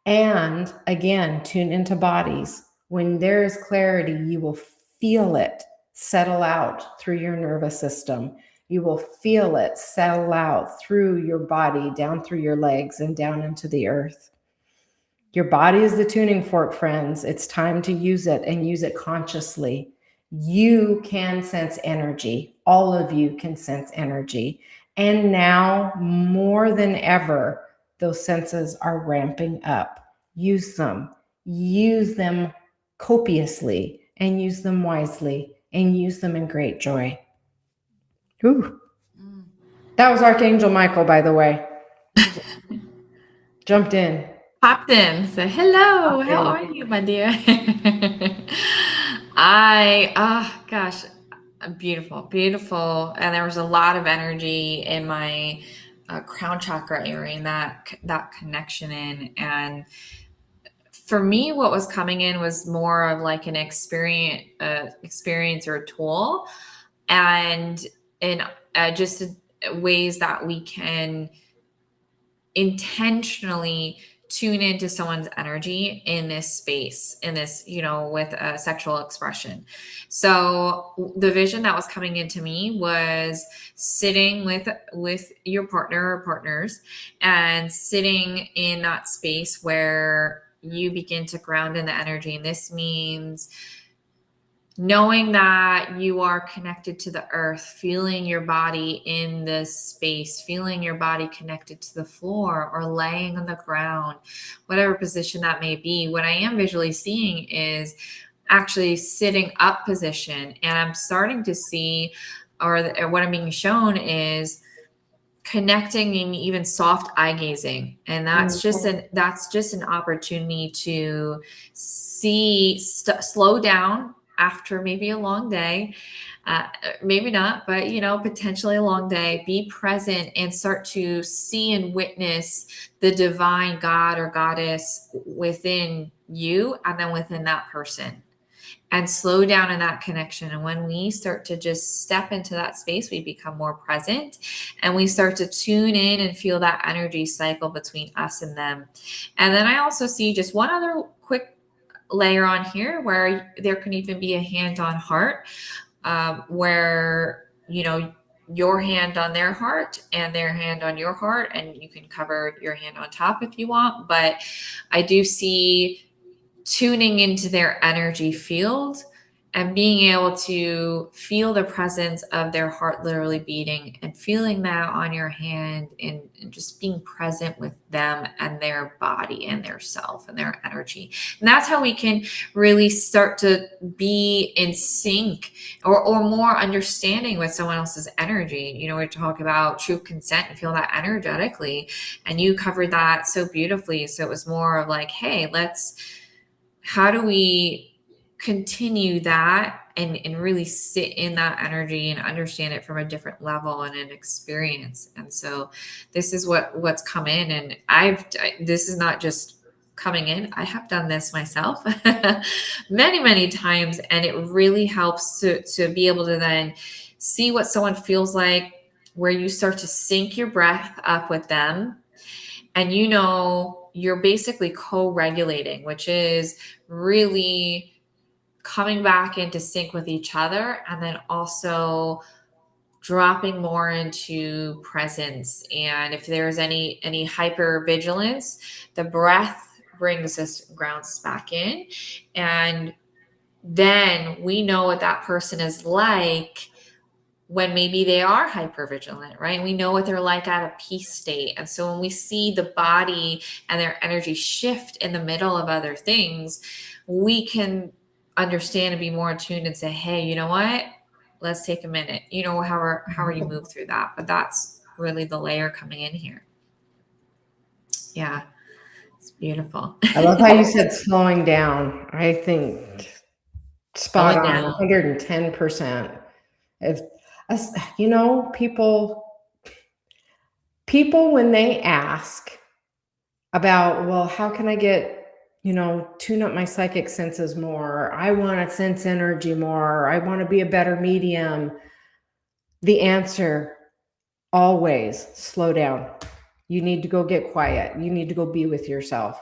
And again, tune into bodies. When there is clarity, you will feel it settle out through your nervous system. You will feel it settle out through your body, down through your legs, and down into the earth. Your body is the tuning fork, friends. It's time to use it and use it consciously. You can sense energy. All of you can sense energy. And now, more than ever, those senses are ramping up. Use them. Use them copiously and use them wisely and use them in great joy. Ooh. That was Archangel Michael, by the way. Jumped in. Popped in. So, hello, how are you, my dear? Gosh, beautiful, beautiful. And there was a lot of energy in my crown chakra area and that connection in. And for me, what was coming in was more of like an experience or a tool, and in just ways that we can intentionally tune into someone's energy in this space, in this, with a sexual expression. So the vision that was coming into me was sitting with your partner or partners and sitting in that space where you begin to ground in the energy. And this means knowing that you are connected to the earth, feeling your body in this space, feeling your body connected to the floor or laying on the ground, whatever position that may be. What I am visually seeing is actually sitting up position. And I'm starting to see, or what I'm being shown is connecting and even soft eye gazing. And that's just an opportunity to slow down after maybe a long day, maybe not, but potentially a long day. Be present and start to see and witness the divine God or goddess within you and then within that person, and slow down in that connection. And when we start to just step into that space, we become more present and we start to tune in and feel that energy cycle between us and them. And then I also see just one other quick layer on here where there can even be a hand on heart, where, your hand on their heart and their hand on your heart, and you can cover your hand on top if you want. But I do see tuning into their energy field and being able to feel the presence of their heart literally beating and feeling that on your hand, and just being present with them and their body and their self and their energy. And that's how we can really start to be in sync or more understanding with someone else's energy. We talk about true consent and feel that energetically, and you covered that so beautifully. So it was more of like, hey, how do we continue that and really sit in that energy and understand it from a different level and an experience? And so this is what's come in. And this is not just coming in. I have done this myself many, many times. And it really helps to be able to then see what someone feels like, where you start to sync your breath up with them. And you're basically co-regulating, which is really coming back into sync with each other, and then also dropping more into presence. And if there's any hyper vigilance, the breath brings us, grounds us back in, and then we know what that person is like when maybe they are hypervigilant, right? And we know what they're like at a peace state. And so when we see the body and their energy shift in the middle of other things, we can understand and be more attuned and say, hey, you know what? Let's take a minute. How are you move through that? But that's really the layer coming in here. Yeah, it's beautiful. I love how you said slowing down. I think spot Slowing on, down. 110%. If people when they ask about, well, how can I get, tune up my psychic senses more? I want to sense energy more. I want to be a better medium. The answer always slow down. You need to go get quiet. You need to go be with yourself.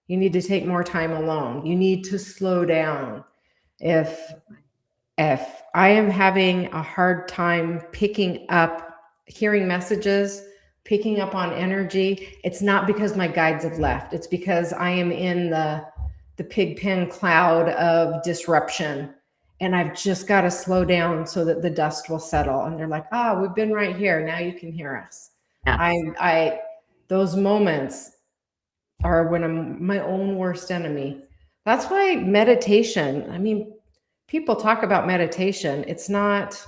You need to take more time alone. You need to slow down. If I am having a hard time picking up, hearing messages, picking up on energy, it's not because my guides have left. It's because I am in the pig pen cloud of disruption. And I've just got to slow down so that the dust will settle. And they're like, we've been right here. Now you can hear us. Yes. Those moments are when I'm my own worst enemy. That's why meditation, people talk about meditation. It's not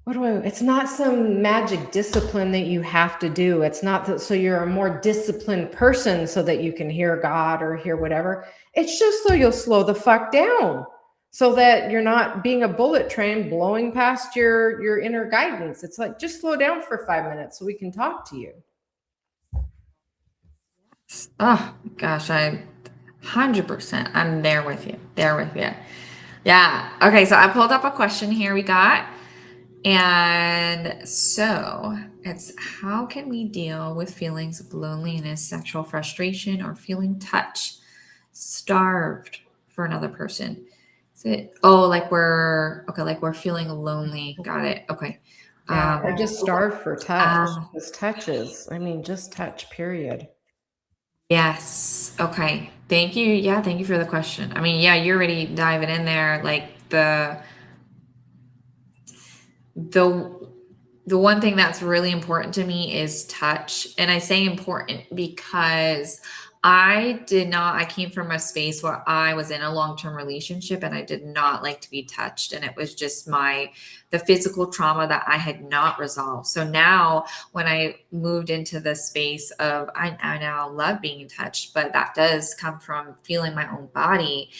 it's not some magic discipline that you have to do. It's not that so you're a more disciplined person so that you can hear God or hear whatever. It's just so you'll slow the fuck down so that you're not being a bullet train blowing past your inner guidance. It's like, just slow down for 5 minutes so we can talk to you. Oh gosh, 100%. I'm there with you. There with you. Yeah. Okay, so I pulled up a question here we got. And so it's, how can we deal with feelings of loneliness, sexual frustration, or feeling touched, starved for another person? Is it, like we're feeling lonely. Got it. Okay. Yeah, or just starve for touch. Um, Just touches. Just touch, period. yes. Okay. Thank you. Yeah, thank you for the question. Yeah, you're already diving in there. Like the one thing that's really important to me is touch. And I say important because I came from a space where I was in a long-term relationship and I did not like to be touched. And it was just the physical trauma that I had not resolved. So now when I moved into the space of, I now love being touched, but that does come from feeling my own body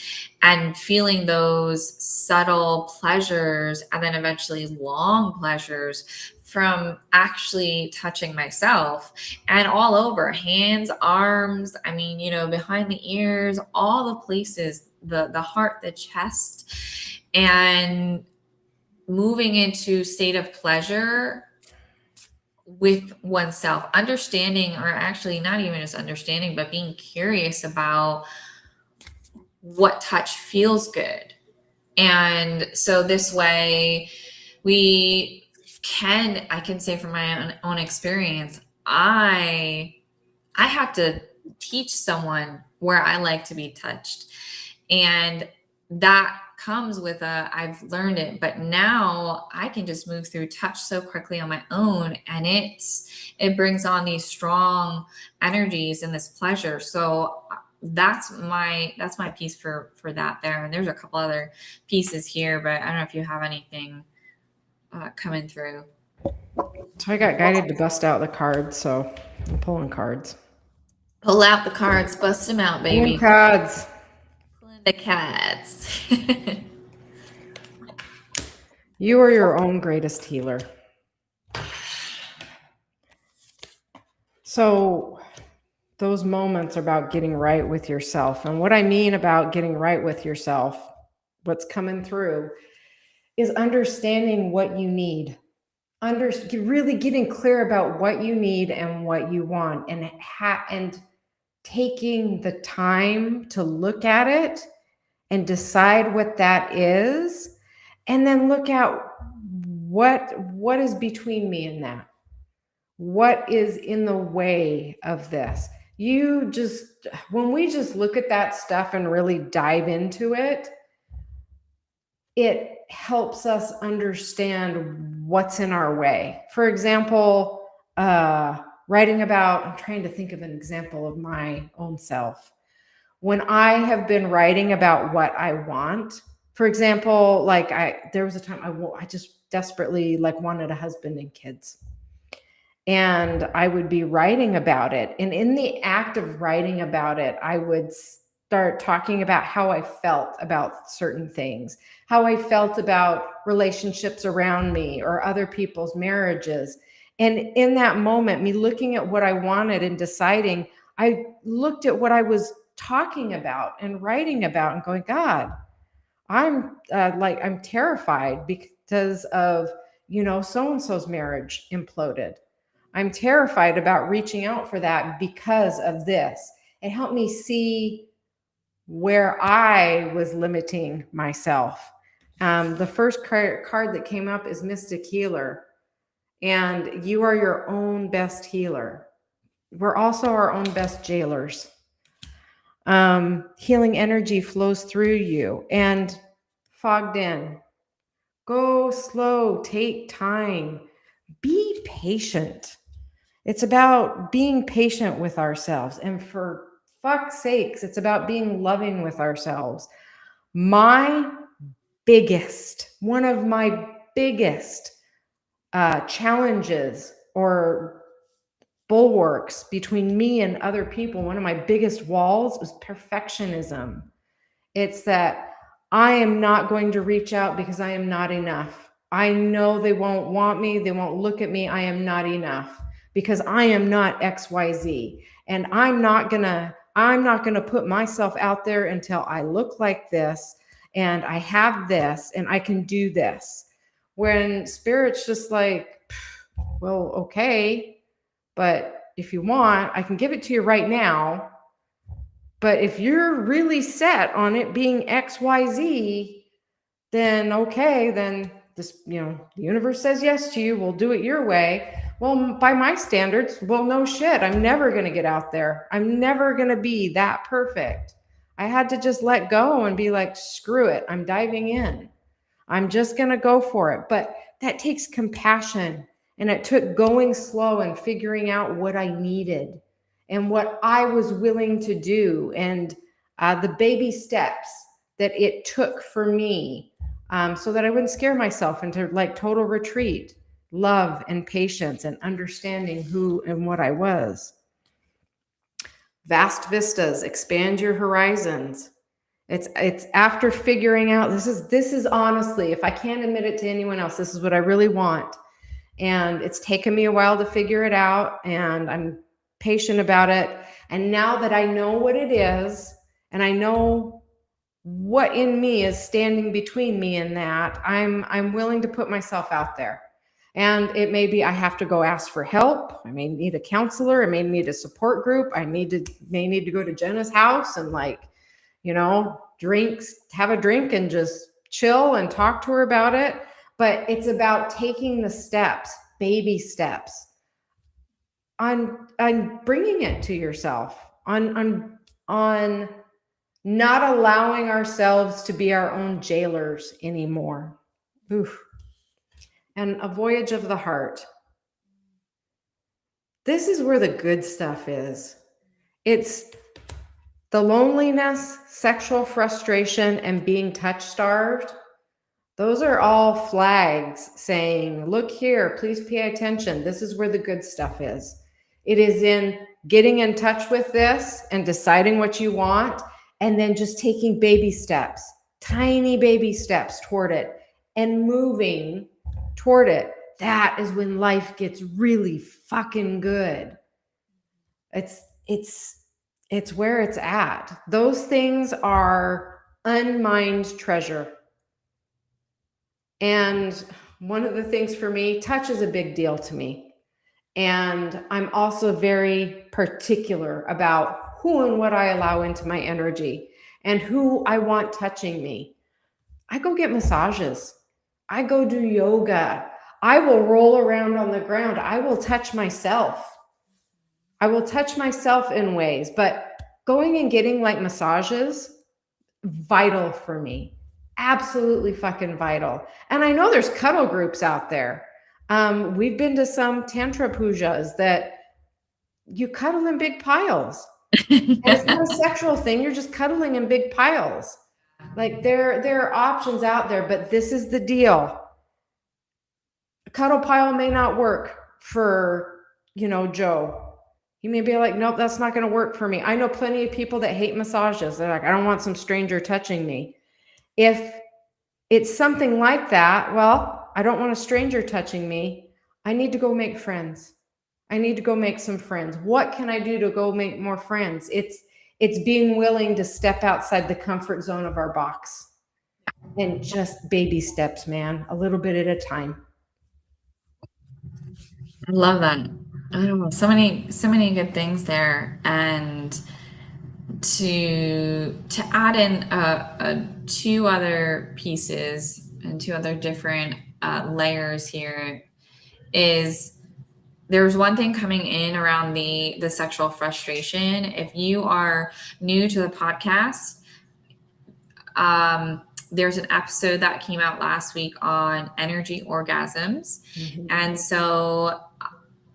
and feeling those subtle pleasures and then eventually long pleasures from actually touching myself and all over, hands, arms, behind the ears, all the places, the heart, the chest, and moving into state of pleasure with oneself, understanding, or actually not even just understanding, but being curious about what touch feels good. And so this way I can say from my own experience, I have to teach someone where I like to be touched. And that comes with I've learned it, but now I can just move through touch so quickly on my own. And it brings on these strong energies and this pleasure. So that's my piece for that there. And there's a couple other pieces here, but I don't know if you have anything coming through. So I got guided to bust out the cards, so I'm pulling cards. Pull out the cards, bust them out, baby. Pulling cards. Pulling the cards. You are your own greatest healer. So those moments are about getting right with yourself. And what I mean about getting right with yourself, what's coming through, is understanding what you need. Really getting clear about what you need and what you want, and taking the time to look at it and decide what that is, and then look at what is between me and that. What is in the way of this? When we just look at that stuff and really dive into it, it helps us understand what's in our way. For example, writing about, I'm trying to think of an example of my own self. When I have been writing about what I want, for example, like there was a time I just desperately like wanted a husband and kids. And I would be writing about it. And in the act of writing about it, I would start talking about how I felt about certain things, how I felt about relationships around me or other people's marriages. And in that moment, me looking at what I wanted and deciding, I looked at what I was talking about and writing about and going, God, I'm terrified because of, so-and-so's marriage imploded. I'm terrified about reaching out for that because of this. It helped me see where I was limiting myself. The first card that came up is Mystic Healer, and you are your own best healer. We're also our own best jailers. Healing energy flows through you and fogged in. Go slow, take time, be patient. It's about being patient with ourselves. And for fuck's sakes, it's about being loving with ourselves. One of my biggest challenges or bulwarks between me and other people, one of my biggest walls was perfectionism. It's that I am not going to reach out because I am not enough. I know they won't want me. They won't look at me. I am not enough because I am not XYZ. And I'm not going to put myself out there until I look like this and I have this and I can do this. When spirit's just like, well, okay, but if you want, I can give it to you right now. But if you're really set on it being XYZ, then okay, then this, the universe says yes to you. We'll do it your way. Well, by my standards, well, no shit. I'm never going to get out there. I'm never going to be that perfect. I had to just let go and be like, screw it. I'm diving in. I'm just going to go for it. But that takes compassion. And it took going slow and figuring out what I needed and what I was willing to do, and the baby steps that it took for me, so that I wouldn't scare myself into like total retreat, love and patience and understanding who and what I was. Vast vistas, expand your horizons. It's after figuring out, this is honestly, if I can't admit it to anyone else, this is what I really want. And it's taken me a while to figure it out, and I'm patient about it. And now that I know what it is, and I know what in me is standing between me and that, I'm willing to put myself out there. And it may be I have to go ask for help. I may need a counselor. I may need a support group. I may need to go to Jenna's house and have a drink and just chill and talk to her about it. But it's about taking the steps, baby steps, on bringing it to yourself, on not allowing ourselves to be our own jailers anymore. Oof. And a voyage of the heart. This is where the good stuff is. It's the loneliness, sexual frustration, and being touch-starved. Those are all flags saying, look here, please pay attention. This is where the good stuff is. It is in getting in touch with this and deciding what you want, and then just taking baby steps, tiny baby steps toward it and moving toward it. That is when life gets really fucking good. It's where it's at. Those things are unmined treasure. And one of the things for me, touch is a big deal to me. And I'm also very particular about who and what I allow into my energy and who I want touching me. I go get massages. I go do yoga. I will roll around on the ground. I will touch myself. I will touch myself in ways, but going and getting like massages, vital for me. absolutely fucking vital. And I know there's cuddle groups out there. We've been to some tantra pujas that you cuddle in big piles. And it's not a sexual thing. You're just cuddling in big piles. Like there are options out there, but this is the deal. A cuddle pile may not work for, Joe. He may be like, nope, that's not going to work for me. I know plenty of people that hate massages. They're like, I don't want some stranger touching me. If it's something like that, well, I don't want a stranger touching me. I need to go make friends. I need to go make some friends. What can I do to go make more friends? It's being willing to step outside the comfort zone of our box, and just baby steps, man, a little bit at a time. I love that. I don't know, so many good things there, and to add in two other pieces and two other different layers here is there's one thing coming in around the sexual frustration. If you are new to the podcast, there's an episode that came out last week on energy orgasms. Mhm. And so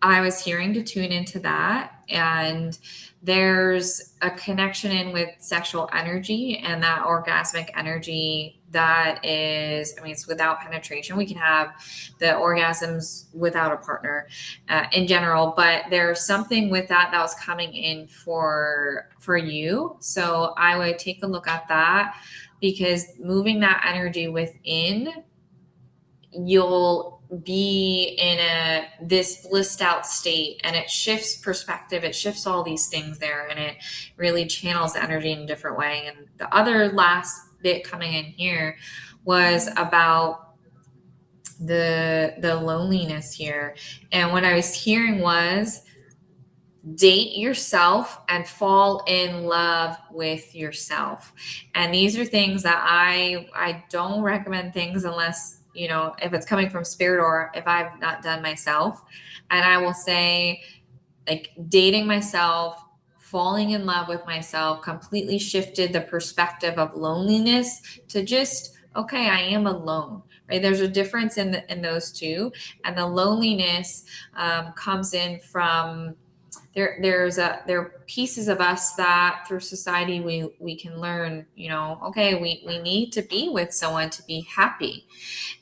I was hearing to tune into that. And there's a connection in with sexual energy and that orgasmic energy that is, I mean, it's without penetration. We can have the orgasms without a partner in general, but there's something with that was coming in for you. So I would take a look at that, because moving that energy within, you'll be in this blissed out state, and it shifts perspective, it shifts all these things there, and it really channels the energy in a different way. And the other last bit coming in here was about the loneliness here. And what I was hearing was date yourself and fall in love with yourself. And these are things that I don't recommend things unless, if it's coming from spirit or if I've not done myself. And I will say, like, dating myself, falling in love with myself completely shifted the perspective of loneliness to just, okay, I am alone, right? There's a difference in those two. And the loneliness comes in from there are pieces of us that through society we can learn, okay, we need to be with someone to be happy.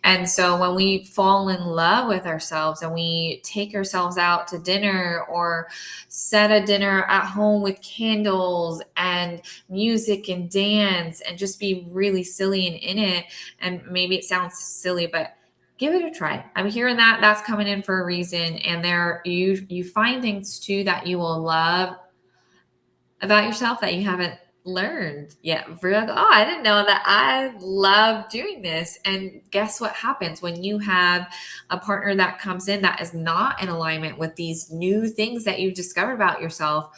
And so when we fall in love with ourselves and we take ourselves out to dinner or set a dinner at home with candles and music and dance and just be really silly and in it, and maybe it sounds silly, but give it a try. I'm hearing that that's coming in for a reason. And there you find things too that you will love about yourself that you haven't learned yet. We're like, oh, I didn't know that I love doing this. And guess what happens when you have a partner that comes in that is not in alignment with these new things that you've discovered about yourself?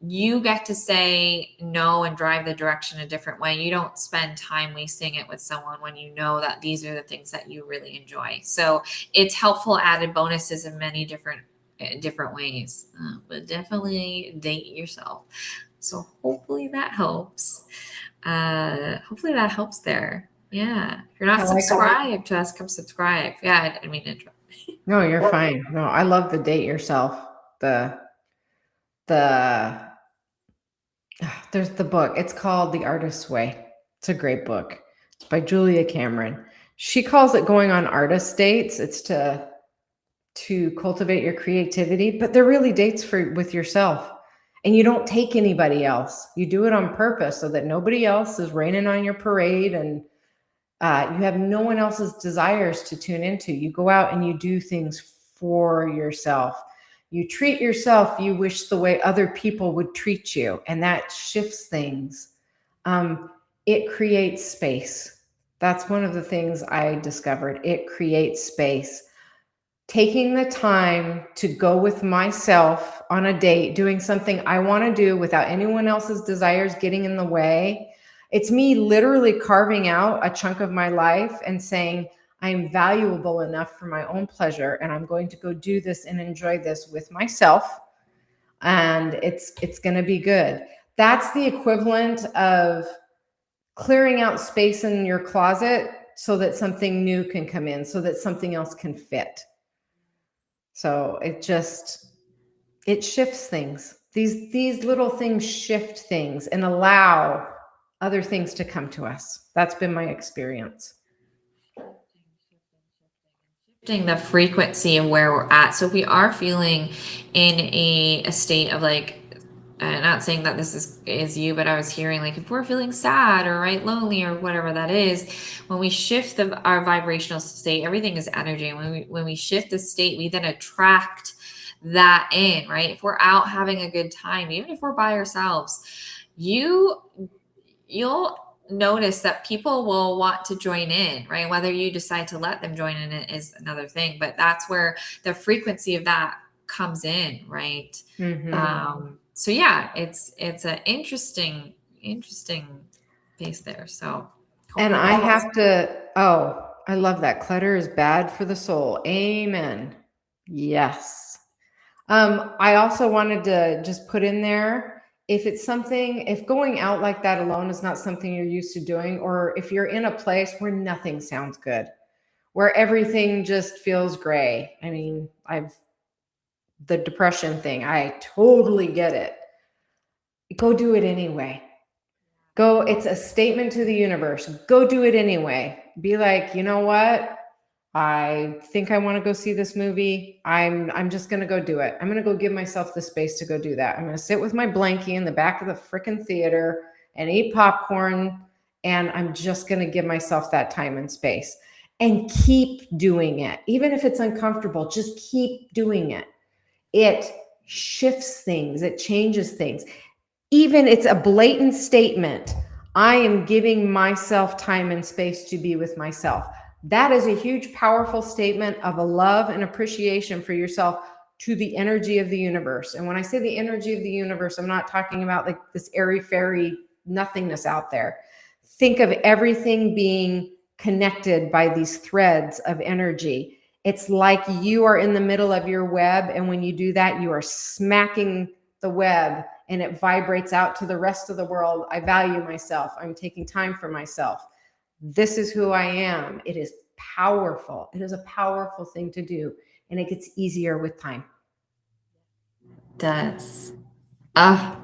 You get to say no and drive the direction a different way. You don't spend time wasting it with someone when you know that these are the things that you really enjoy. So it's helpful added bonuses in many different ways, but definitely date yourself. So hopefully that helps. Hopefully that helps there. Yeah. If you're not subscribed to us, come subscribe. Yeah, I didn't mean to interrupt. No, you're fine. No, I love the date yourself. There's the book. It's called The Artist's Way. It's a great book. It's by Julia Cameron. She calls it going on artist dates. It's to cultivate your creativity, but they're really dates with yourself. And you don't take anybody else. You do it on purpose so that nobody else is raining on your parade, and you have no one else's desires to tune into. You go out and you do things for yourself. You treat yourself. You wish the way other people would treat you, and that shifts things. It creates space. That's one of the things I discovered. It creates space. Taking the time to go with myself on a date, doing something I want to do without anyone else's desires getting in the way. It's me literally carving out a chunk of my life and saying, I'm valuable enough for my own pleasure, and I'm going to go do this and enjoy this with myself. And it's going to be good. That's the equivalent of clearing out space in your closet so that something new can come in, so that something else can fit. So it shifts things. These little things shift things and allow other things to come to us. That's been my experience. Shifting the frequency of where we're at. So if we are feeling in a state of like, not saying that this is you, but I was hearing like if we're feeling sad or right lonely or whatever that is, when we shift our vibrational state, everything is energy. And when we shift the state, we then attract that in, right? If we're out having a good time, even if we're by ourselves, you'll notice that people will want to join in, right? Whether you decide to let them join in it is another thing, but that's where the frequency of that comes in, right? So yeah, it's an interesting piece there. So And hopefully I that helps. have to, oh, I love that. Clutter is bad for the soul. Amen. Yes. I also wanted to just put in there, if going out like that alone is not something you're used to doing, or if you're in a place where nothing sounds good, where everything just feels gray. I mean, the depression thing, I totally get it. Go do it anyway. It's a statement to the universe. Go do it anyway. Be like, you know what? I think I want to go see this movie. I'm just going to go do it. I'm going to go give myself the space to go do that. I'm going to sit with my blankie in the back of the freaking theater and eat popcorn. And I'm just going to give myself that time and space and keep doing it. Even if it's uncomfortable, just keep doing it. It shifts things. It changes things. Even it's a blatant statement. I am giving myself time and space to be with myself. That is a huge, powerful statement of a love and appreciation for yourself to the energy of the universe. And when I say the energy of the universe, I'm not talking about like this airy fairy nothingness out there. Think of everything being connected by these threads of energy. It's like you are in the middle of your web. And when you do that, you are smacking the web and it vibrates out to the rest of the world. I value myself. I'm taking time for myself. This is who I am. It is powerful. It is a powerful thing to do. And it gets easier with time. Does. Ah,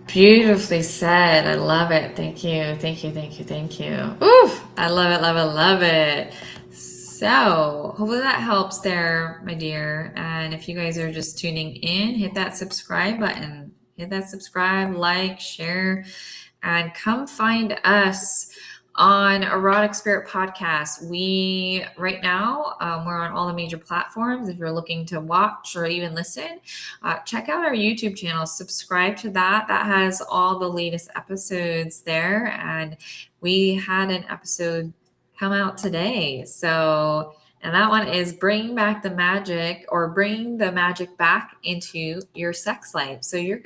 beautifully said. I love it. Thank you. Thank you. Thank you. Thank you. Oof. I love it. Love it. Love it. So hopefully that helps there, my dear. And if you guys are just tuning in, hit that subscribe button. Hit that subscribe, like, share, and come find us on Erotic Spirit Podcast. We right now we're on all the major platforms. If you're looking to watch or even listen, check out our YouTube channel. Subscribe to that. That has all the latest episodes there, and we had an episode come out today. So, and that one is bringing back the magic, or bringing the magic back into your sex life. So you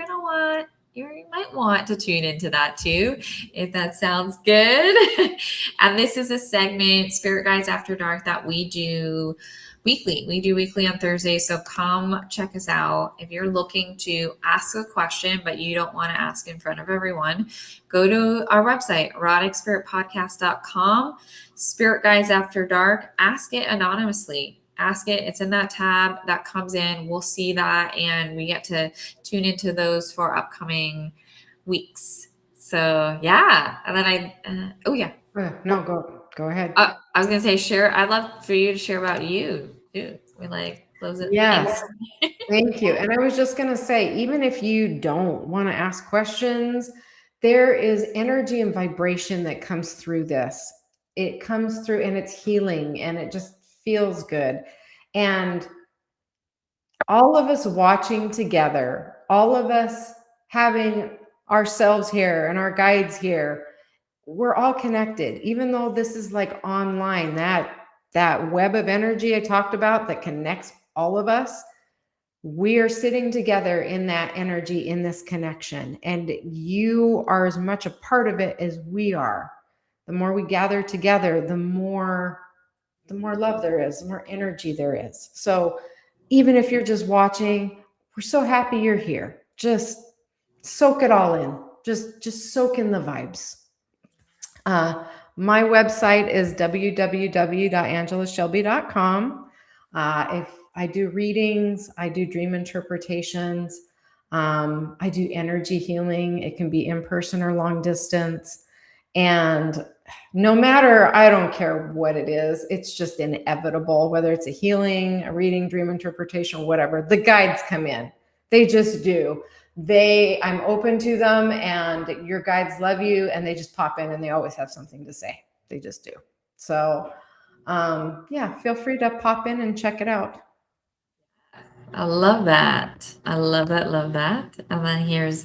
might want to tune into that too, if that sounds good. And this is a segment, Spirit Guides After Dark, that we do weekly. We do weekly on Thursday. So come check us out. If you're looking to ask a question, but you don't want to ask in front of everyone, go to our website, eroticspiritpodcast.com, Spirit Guides After Dark. Ask it anonymously. Ask it. It's in that tab that comes in. We'll see that, and we get to tune into those for upcoming weeks. So yeah, and then oh yeah. No, go ahead. I was gonna say, share. I'd love for you to share about you too. We like close it. Yes. Thank you. And I was just going to say, even if you don't want to ask questions, there is energy and vibration that comes through this. It comes through and it's healing and it just feels good. And all of us watching together, all of us having ourselves here and our guides here, we're all connected. Even though this is like online, that web of energy I talked about that connects all of us, we are sitting together in that energy, in this connection, and you are as much a part of it as we are. The more we gather together, the more love there is, the more energy there is. So even if you're just watching, we're so happy you're here. Just soak it all in. Just soak in the vibes. My website is www.angelashelby.com. If I do readings, I do dream interpretations, I do energy healing. It can be in person or long distance. And no matter, I don't care what it is, it's just inevitable, whether it's a healing, a reading, dream interpretation, whatever. The guides come in. They just do. I'm open to them, and your guides love you, and they just pop in and they always have something to say. They just do. So, yeah, feel free to pop in and check it out. I love that. I love that, love that. And then here's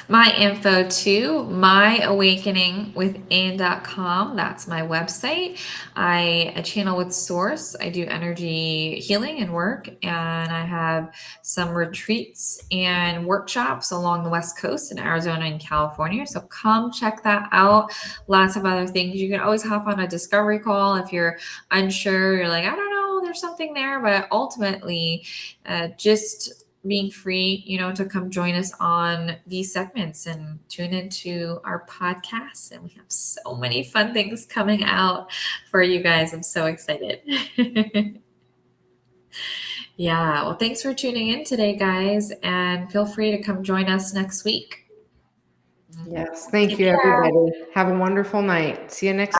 my info too, myawakeningwithin.com. That's my website. I channel with Source. I do energy healing and work, and I have some retreats and workshops along the West Coast in Arizona and California. So come check that out. Lots of other things. You can always hop on a discovery call if you're unsure. You're like, I don't know, there's something there, but ultimately, just being free, to come join us on these segments and tune into our podcasts. And we have so many fun things coming out for you guys. I'm so excited. Yeah. Well, thanks for tuning in today, guys. And feel free to come join us next week. Yes. Thank Take you, care. everybody. Have a wonderful night. See you next